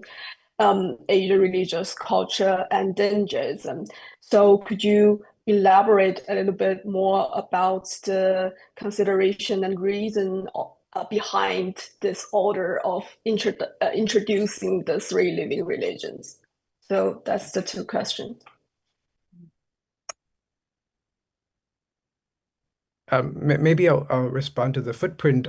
Asian religious culture and then Jainism. So could you elaborate a little bit more about the consideration and reason behind this order of introducing the three living religions? So that's the two questions. Maybe I'll respond to the footprint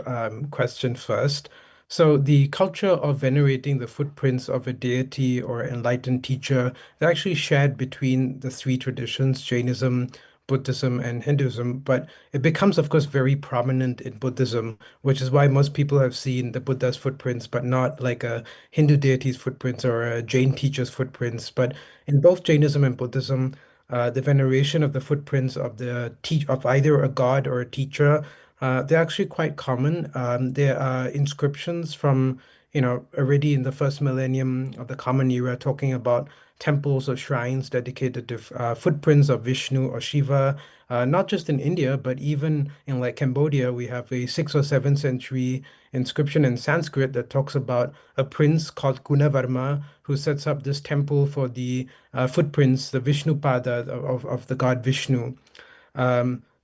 question first. So the culture of venerating the footprints of a deity or enlightened teacher is actually shared between the three traditions, Jainism, Buddhism, and Hinduism, but it becomes, of course, very prominent in Buddhism, which is why most people have seen the Buddha's footprints, but not like a Hindu deity's footprints or a Jain teacher's footprints. But in both Jainism and Buddhism, the veneration of the footprints of of either a god or a teacher, they're actually quite common. There are inscriptions from, already in the first millennium of the Common Era talking about temples or shrines dedicated to footprints of Vishnu or Shiva, not just in India, but even in like Cambodia, we have a 6th or 7th century inscription in Sanskrit that talks about a prince called Gunavarma who sets up this temple for the footprints, the Vishnupada of the god Vishnu.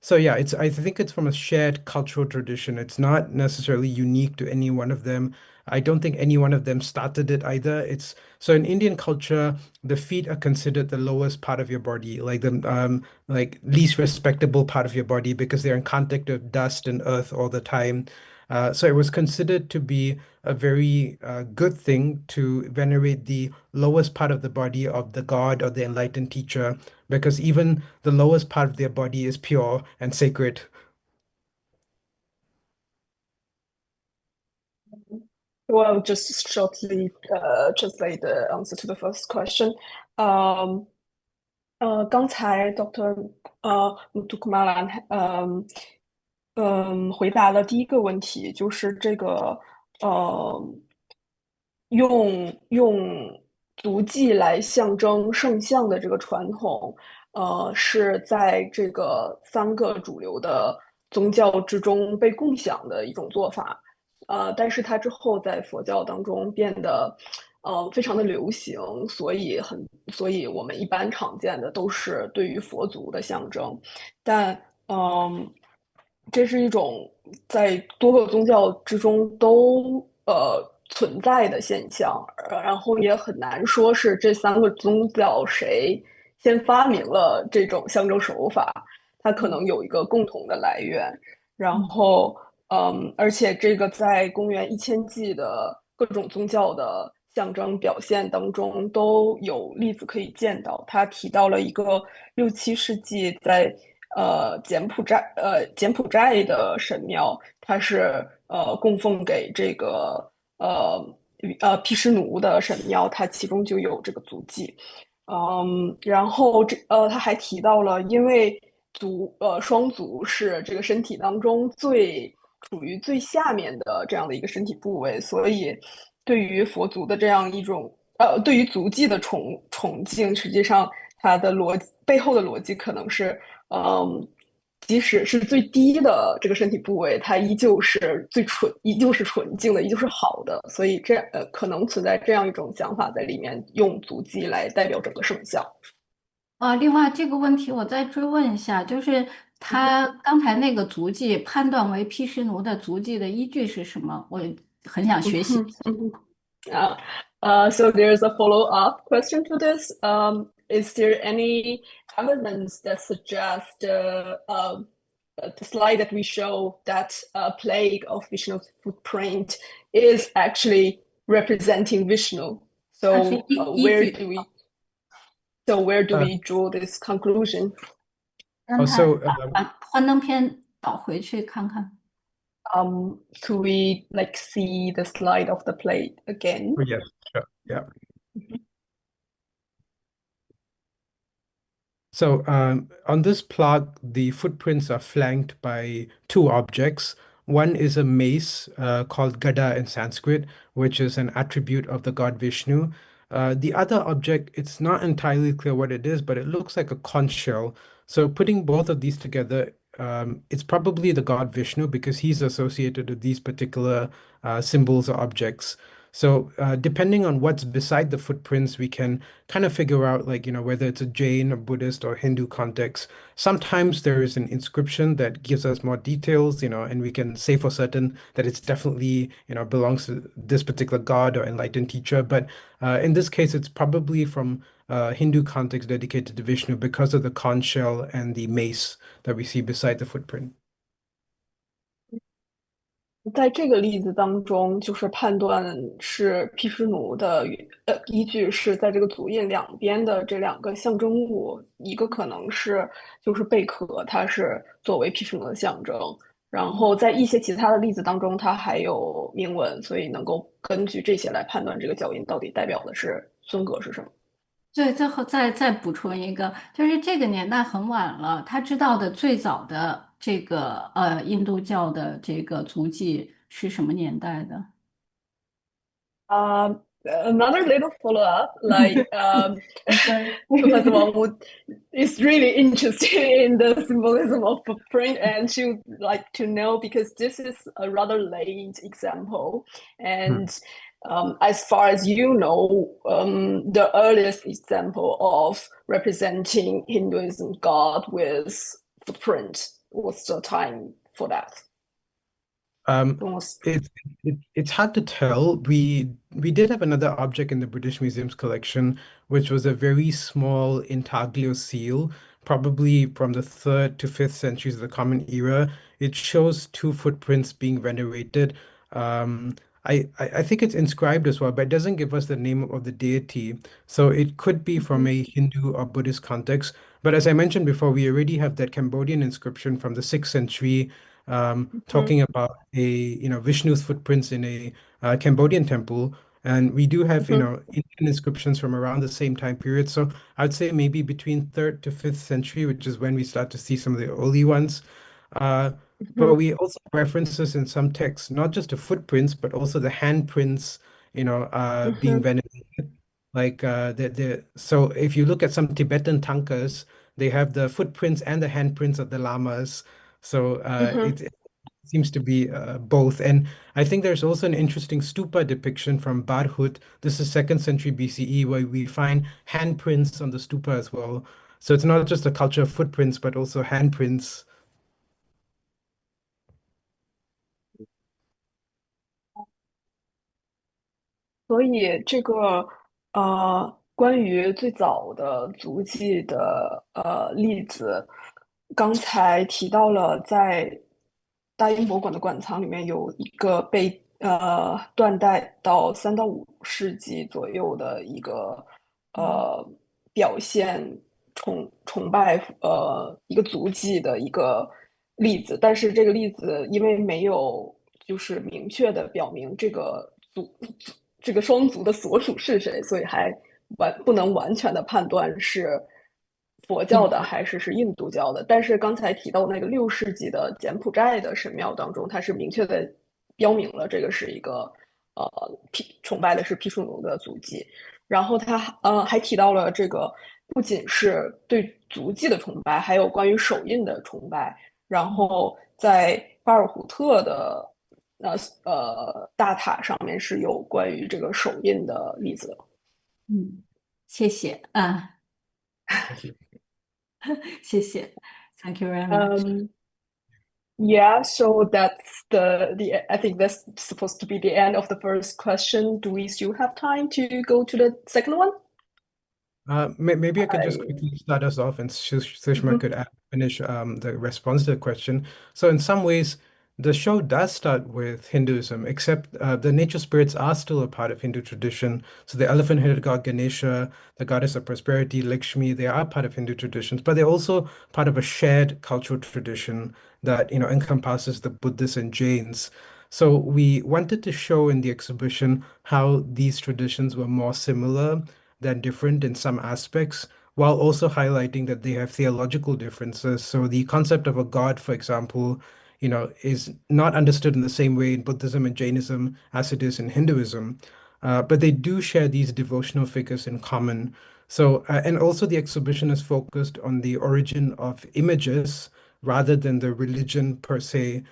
So yeah, I think it's from a shared cultural tradition. It's not necessarily unique to any one of them. I don't think any one of them started it either. It's so in Indian culture, the feet are considered the lowest part of your body, like the like least respectable part of your body because they're in contact with dust and earth all the time. So it was considered to be a very good thing to venerate the lowest part of the body of the god or the enlightened teacher, because even the lowest part of their body is pure and sacred. Well, just shortly translate the answer to the first question. Um, 刚才 Dr. Muthukumaran 回答了第一个问题，就是这个用足迹来象征圣像的这个传统，是在这个三个主流的宗教之中被共享的一种做法。但是它之后在佛教当中变得，非常的流行，所以我们一般常见的都是对于佛祖的象征，但这是一种在多个宗教之中都存在的现象，然后也很难说是这三个宗教谁先发明了这种象征手法，它可能有一个共同的来源。然后，而且这个在公元1000纪的各种宗教的象征表现当中都有例子可以见到。他提到了一个6、7世纪在柬埔寨的神庙，它是供奉给这个毗湿奴的神庙，它其中就有这个足迹。然后他还提到了，因为双足是这个身体当中处于最下面的这样的一个身体部位，所以对于佛祖的这样一种对于足迹的崇敬，实际上它的背后的逻辑可能是，即使是最低的这个身体部位，它依旧是纯净的，依旧是好的，所以可能存在这样一种想法在里面，用足迹来代表整个圣像。另外这个问题我再追问一下，就是他刚才那个足迹判断为毗湿奴的足迹的依据是什么？我很想学习。So there's a follow-up question to this. Is there any evidence that suggests the slide that we show that a plague of Vishnu's footprint is actually representing Vishnu? So where do we draw this conclusion? 把幻灯片导回去看看。Could we like see the slide of the plate again? Oh, yes, sure. Yeah. So on this plot, the footprints are flanked by two objects. One is a mace called Gada in Sanskrit, which is an attribute of the god Vishnu. The other object, it's not entirely clear what it is, but it looks like a conch shell. So putting both of these together, it's probably the god Vishnu because he's associated with these particular symbols or objects. So depending on what's beside the footprints, we can kind of figure out like, whether it's a Jain or Buddhist or Hindu context. Sometimes there is an inscription that gives us more details, and we can say for certain that it's definitely, belongs to this particular god or enlightened teacher. But in this case, it's probably from Hindu context dedicated to Vishnu because of the conch shell and the mace that we see beside the footprint. 在这个例子当中，就是判断是毗湿奴的依据是在这个足印两边的这两个象征物，一个可能是就是贝壳，它是作为毗湿奴的象征，然后在一些其他的例子当中，它还有铭文，所以能够根据这些来判断这个脚印到底代表的是尊格是什么。对，最后再补充一个，就是这个年代很晚了，他知道的最早的这个印度教的这个足迹是什么年代的？Another little follow-up, like Okay. Professor Wang is really interested in the symbolism of footprint, and she would like to know because this is a rather late example, Hmm. and as far as you know, the earliest example of representing Hinduism god with footprint. What's the time for that? Um, Almost. it's hard to tell. We did have another object in the British Museum's collection, which was a very small intaglio seal, probably from the third to fifth centuries of the Common Era. It shows two footprints being venerated. Um, I think it's inscribed as well, but it doesn't give us the name of the deity. So it could be from Mhm, a Hindu or Buddhist context. But as I mentioned before, we already have that Cambodian inscription from the 6th century mhm, talking about Vishnu's footprints in a Cambodian temple, and we do have mhm, Indian inscriptions from around the same time period. So I'd say maybe between third to fifth century, which is when we start to see some of the early ones. Uh, but mhm, we also have references in some texts, not just the footprints, but also the handprints, being mhm, venerated. Like so if you look at some Tibetan tankas, they have the footprints and the handprints of the lamas. So mhm. it seems to be both. And I think there's also an interesting stupa depiction from Barhut. This is second century BCE, where we find handprints on the stupa as well. So it's not just a culture of footprints, but also handprints. 所以这个关于最早的足迹的例子，刚才提到了在大英博物馆的馆藏里面有一个被断代到3到5世纪左右的一个呃表现崇拜一个足迹的一个例子，但是这个例子因为没有就是明确的表明这个双足的所属是谁，所以还不能完全的判断是佛教的还是印度教的。但是刚才提到那个6世纪的柬埔寨的神庙当中，它是明确的标明了这个是一个崇拜的是毗湿奴的足迹。然后他还提到了这个不仅是对足迹的崇拜，还有关于手印的崇拜。然后在巴尔胡特的大塔上面是有关于这个手印的例子的。嗯，谢谢啊，Thank you. 谢谢，Thank you very much。Um, yeah, so that's the I think that's supposed to be the end of the first question. Do we still have time to go to the second one? Maybe I could just I quickly start us off, and Sushma Mhm, could finish the response to the question. So, in some ways, the show does start with Hinduism, except the nature spirits are still a part of Hindu tradition. So, the elephant-headed god Ganesha, the goddess of prosperity, Lakshmi, they are part of Hindu traditions, but they're also part of a shared cultural tradition that encompasses the Buddhists and Jains. So, we wanted to show in the exhibition how these traditions were more similar than different in some aspects, while also highlighting that they have theological differences. So the concept of a god, for example, is not understood in the same way in Buddhism and Jainism as it is in Hinduism. But they do share these devotional figures in common. So, and also the exhibition is focused on the origin of images rather than the religion per se.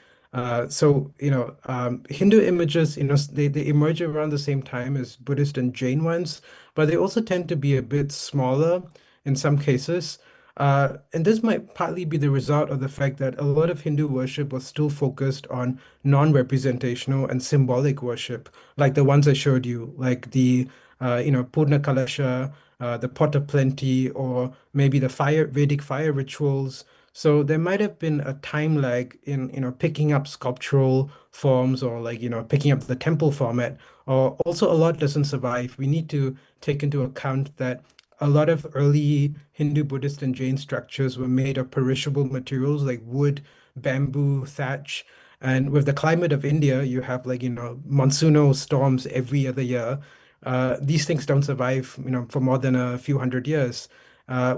Hindu images, they emerge around the same time as Buddhist and Jain ones, but they also tend to be a bit smaller in some cases. And this might partly be the result of the fact that a lot of Hindu worship was still focused on non-representational and symbolic worship, like the ones I showed you, like the Purna Kalasha, the pot of plenty, or maybe the fire Vedic fire rituals. So there might have been a time lag in, picking up sculptural forms or like, picking up the temple format. Or also a lot doesn't survive. We need to take into account that a lot of early Hindu, Buddhist, and Jain structures were made of perishable materials like wood, bamboo, thatch. And with the climate of India, you have like, monsoonal storms every other year. These things don't survive, for more than a few hundred years.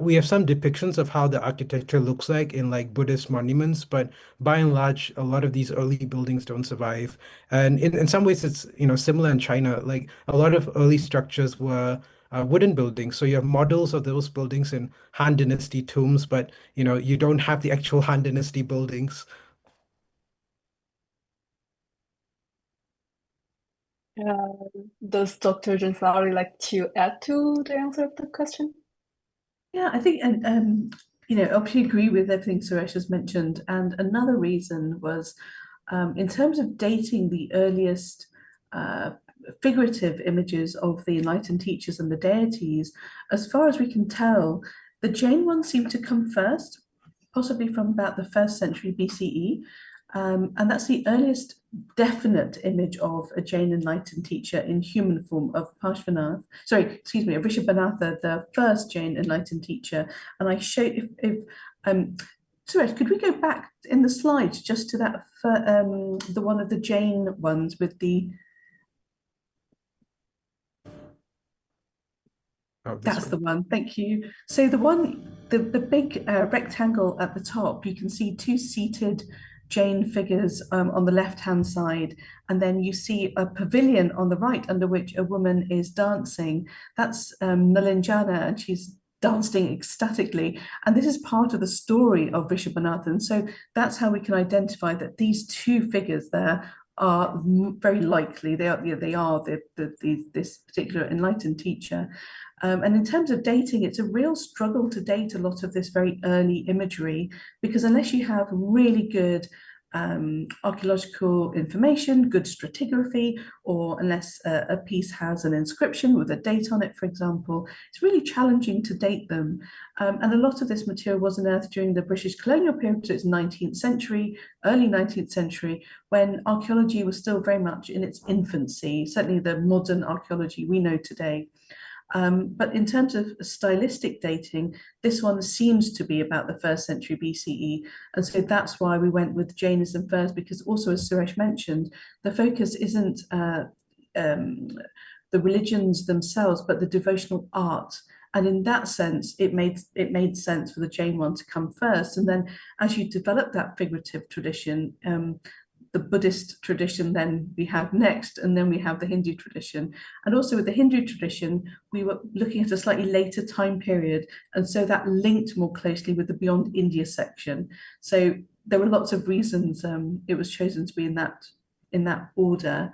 We have some depictions of how the architecture looks like in like Buddhist monuments, but by and large, a lot of these early buildings don't survive. And in some ways, it's, similar in China. Like a lot of early structures were wooden buildings. So you have models of those buildings in Han Dynasty tombs, but, you don't have the actual Han Dynasty buildings. Does Dr. Jansari like to add to the answer of the question? Yeah, I think, and obviously agree with everything Suresh has mentioned. And another reason was, in terms of dating the earliest figurative images of the enlightened teachers and the deities, as far as we can tell, the Jain ones seem to come first, possibly from about the 1st century BCE. And that's the earliest definite image of a Jain enlightened teacher in human form of Parshvanath. Sorry, excuse me, of Rishabhanatha, the first Jain enlightened teacher. And I show if Suresh, could we go back in the slides just to that the one of the Jain ones with the that's the one. Thank you. So the big rectangle at the top, you can see two seated Jain figures on the left-hand side, and then you see a pavilion on the right under which a woman is dancing. That's Nalinjana, and she's dancing ecstatically. And this is part of the story of Rishabhanathan. So that's how we can identify that these two figures there are very likely this particular enlightened teacher. And in terms of dating, it's a real struggle to date a lot of this very early imagery, because unless you have really good archaeological information, good stratigraphy, or unless a piece has an inscription with a date on it, for example, it's really challenging to date them. And a lot of this material was unearthed during the British colonial period, so it's 19th century, early 19th century, when archaeology was still very much in its infancy, certainly the modern archaeology we know today. But in terms of stylistic dating, this one seems to be about the 1st century BCE. And so that's why we went with Jainism first, because also, as Suresh mentioned, the focus isn't the religions themselves, but the devotional art. And in that sense, it made sense for the Jain one to come first. And then as you develop that figurative tradition, the Buddhist tradition then we have next, and then we have the Hindu tradition. And also with the Hindu tradition, we were looking at a slightly later time period, and so that linked more closely with the Beyond India section. So there were lots of reasons it was chosen to be in that order.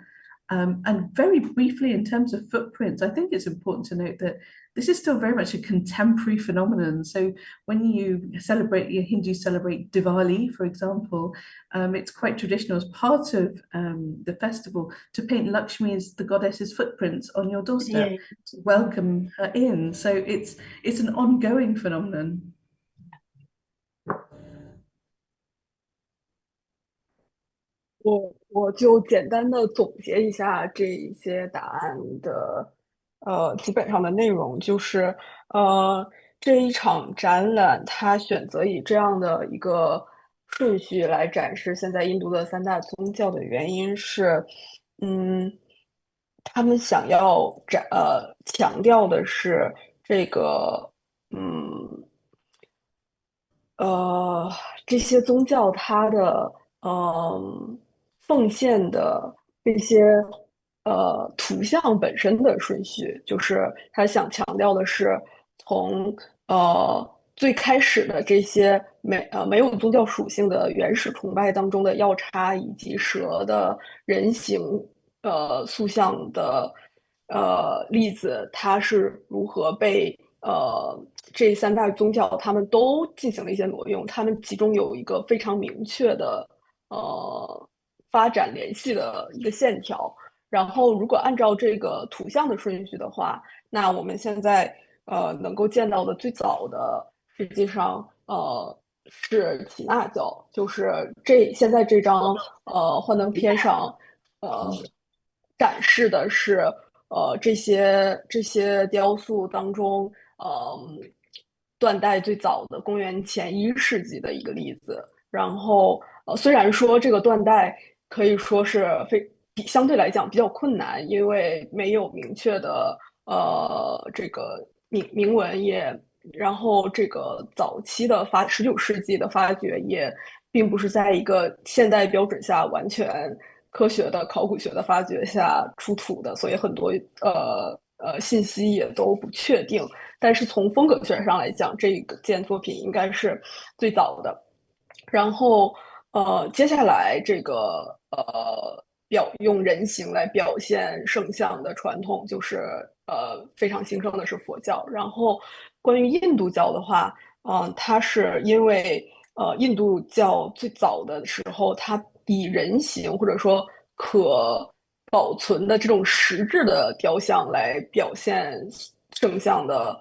And very briefly, in terms of footprints, I think it's important to note that this is still very much a contemporary phenomenon. So when your Hindus celebrate Diwali, for example, it's quite traditional as part of the festival to paint Lakshmi as the goddess's footprints on your doorstep to welcome her in. So it's an ongoing phenomenon.我就简单的总结一下这一些答案的基本上的内容，就是这一场展览它选择以这样的一个顺序来展示现在印度的三大宗教的原因是，嗯，他们想要强调的是这个嗯。呃，这些宗教它的奉献的这些图像本身的顺序，就是他想强调的是从最开始的这些没有宗教属性的原始崇拜当中的药叉以及蛇的人形塑像的例子，它是如何被这三大宗教他们都进行了一些挪用，他们其中有一个非常明确的发展联系的一个线条。然后，如果按照这个图像的顺序的话，那我们现在能够见到的最早的，实际上是耆那教，就是现在这张幻灯片上呃展示的是这些雕塑当中，断代最早的公元前1世纪的一个例子。然后虽然说这个断代可以说是相对来讲比较困难，因为没有明确的这个铭文也。然后，这个早期的19世纪的发掘也并不是在一个现代标准下完全科学的考古学的发掘下出土的，所以很多信息也都不确定。但是从风格学上来讲，这个件作品应该是最早的。然后接下来这个用人形来表现圣像的传统，就是非常兴盛的是佛教。然后关于印度教的话，它是因为印度教最早的时候，它以人形或者说可保存的这种实质的雕像来表现圣像的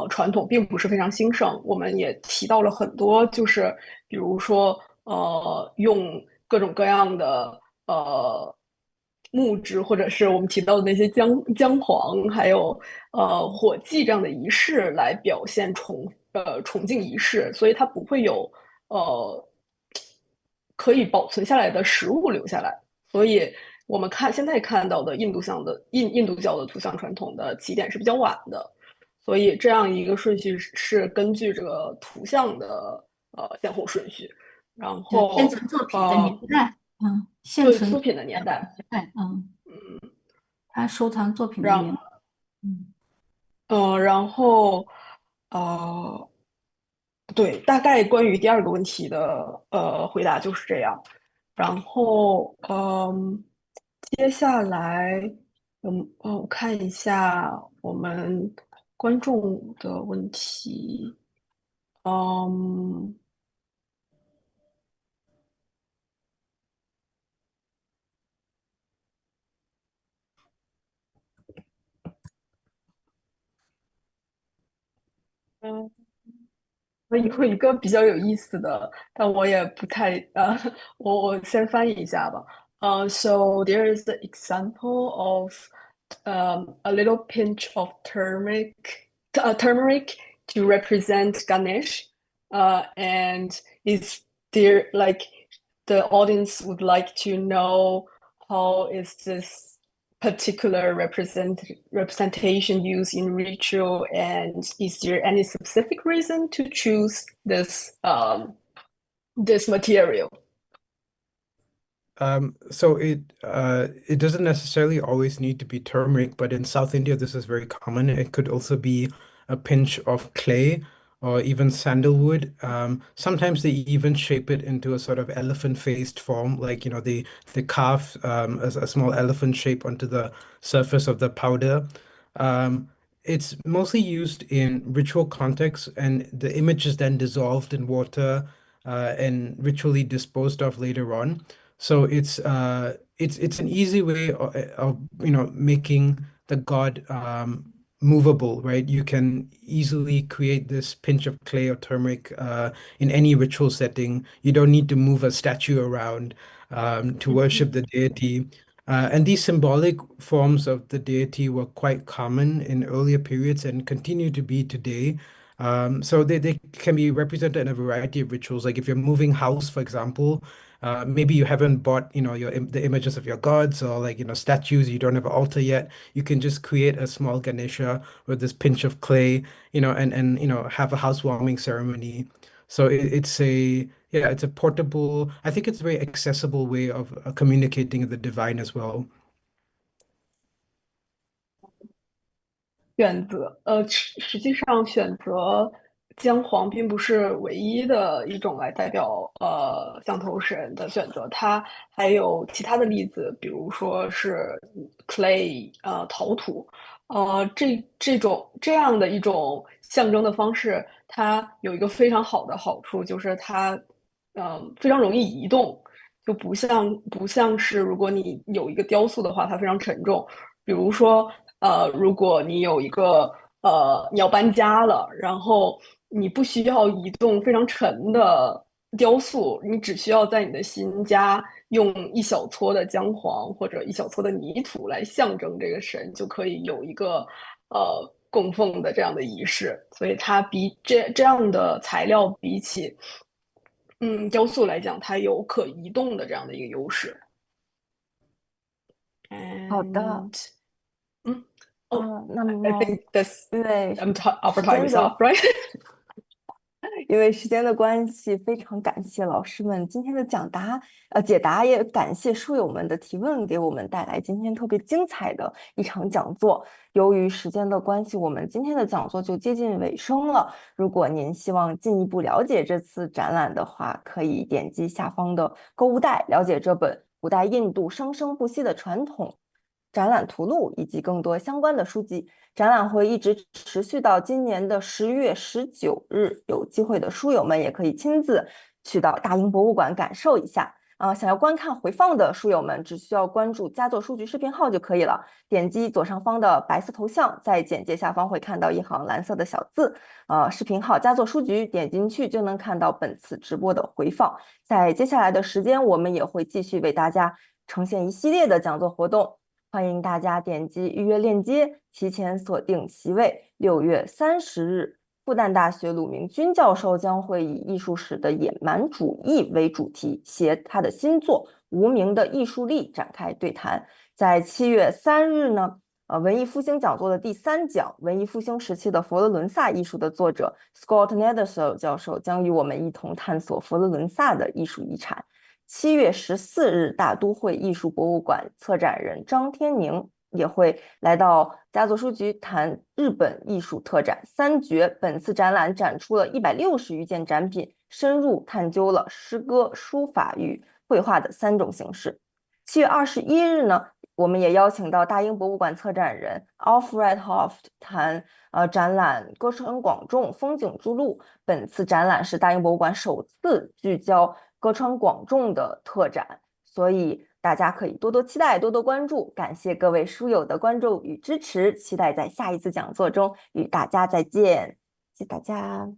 传统并不是非常兴盛。我们也提到了很多，就是比如说用各种各样的木质，或者是我们提到的那些姜黄，还有火祭这样的仪式来表现崇敬仪式，所以它不会有呃可以保存下来的实物留下来。所以我们现在看到的印度教的图像传统的起点是比较晚的，所以这样一个顺序是根据这个图像的先后顺序。然后现存作品的年代，现存对作品的年代，年代，他收藏作品的让年代，嗯。然后呃，对，大概关于第二个问题的回答就是这样。然后接下来我看一下我们观众的问题，嗯。嗯，我有一个比较有意思的，但我也不太我先翻译一下吧。So there is the example of a little pinch of turmeric to represent Ganesh, and is there like the audience would like to know how is this particular representation used in ritual, and is there any specific reason to choose this material? So it doesn't necessarily always need to be turmeric, but in South India this is very common. It could also be a pinch of clay or even sandalwood. Sometimes they even shape it into a sort of elephant-faced form, like they carve a small elephant shape onto the surface of the powder. Um, it's mostly used in ritual contexts, and the image is then dissolved in water and ritually disposed of later on. So it's an easy way of making the god movable, right? You can easily create this pinch of clay or turmeric in any ritual setting. You don't need to move a statue around to worship the deity. And these symbolic forms of the deity were quite common in earlier periods and continue to be today. So they can be represented in a variety of rituals. Like if you're moving house, for example, maybe you haven't bought, the images of your gods or like, statues, you don't have an altar yet. You can just create a small Ganesha with this pinch of clay, and have a housewarming ceremony. So it's a portable, I think it's a very accessible way of communicating the divine as well. 选择，实际上选择姜黄并不是唯一的一种来代表降头神的选择，它还有其他的例子，比如说是 clay 陶土，这样的一种象征的方式，它有一个非常好的好处，就是它非常容易移动，就不像是如果你有一个雕塑的话，它非常沉重。比如说，如果你有一个你要搬家了，然后你不需要移动非常沉的雕塑，你只需要在你的新家用一小撮的姜黄或者一小撮的泥土来象征这个神，就可以有一个供奉的这样的仪式。所以它比这样的材料比起雕塑来讲，它有可移动的这样的一个优势。好的，And 嗯啊，哦那，I 么 think that's 因为 our 时 time 间 is 的 up, right? 因为时间的关系，非常感谢老师们今天的解答，也感谢书友们的提问，给我们带来今天特别精彩的一场讲座。由于时间的关系，我们今天的讲座就接近尾声了。如果您希望进一步了解这次展览的话，可以点击下方的购物袋，了解这本古代印度生生不息的传统展览图录以及更多相关的书籍。展览会一直持续到今年的10月19日，有机会的书友们也可以亲自去到大英博物馆感受一下。想要观看回放的书友们，只需要关注佳作书局视频号就可以了。点击左上方的白色头像，在简介下方会看到一行蓝色的小字，视频号佳作书局，点进去就能看到本次直播的回放。在接下来的时间，我们也会继续为大家呈现一系列的讲座活动。欢迎大家点击预约链接，提前锁定席位。6月30日，复旦大学鲁明军教授将会以艺术史的野蛮主义为主题，携他的新作《无名的艺术力》展开对谈。在7月3日呢，文艺复兴讲座的第3讲，文艺复兴时期的佛罗伦萨艺术的作者 Scott Nethersole 教授将与我们一同探索佛罗伦萨的艺术遗产。7月14日，大都会艺术博物馆策展人张天宁也会来到佳作书局谈日本艺术特展三绝。本次展览展出了160余件展品，深入探究了诗歌、书法与绘画的3种形式。7月21日呢，我们也邀请到大英博物馆策展人 Alfred Hoft 谈展览歌川广重风景之路。本次展览是大英博物馆首次聚焦歌川广重的特展，所以大家可以多多期待，多多关注。感谢各位书友的关注与支持，期待在下一次讲座中与大家再见，谢谢大家。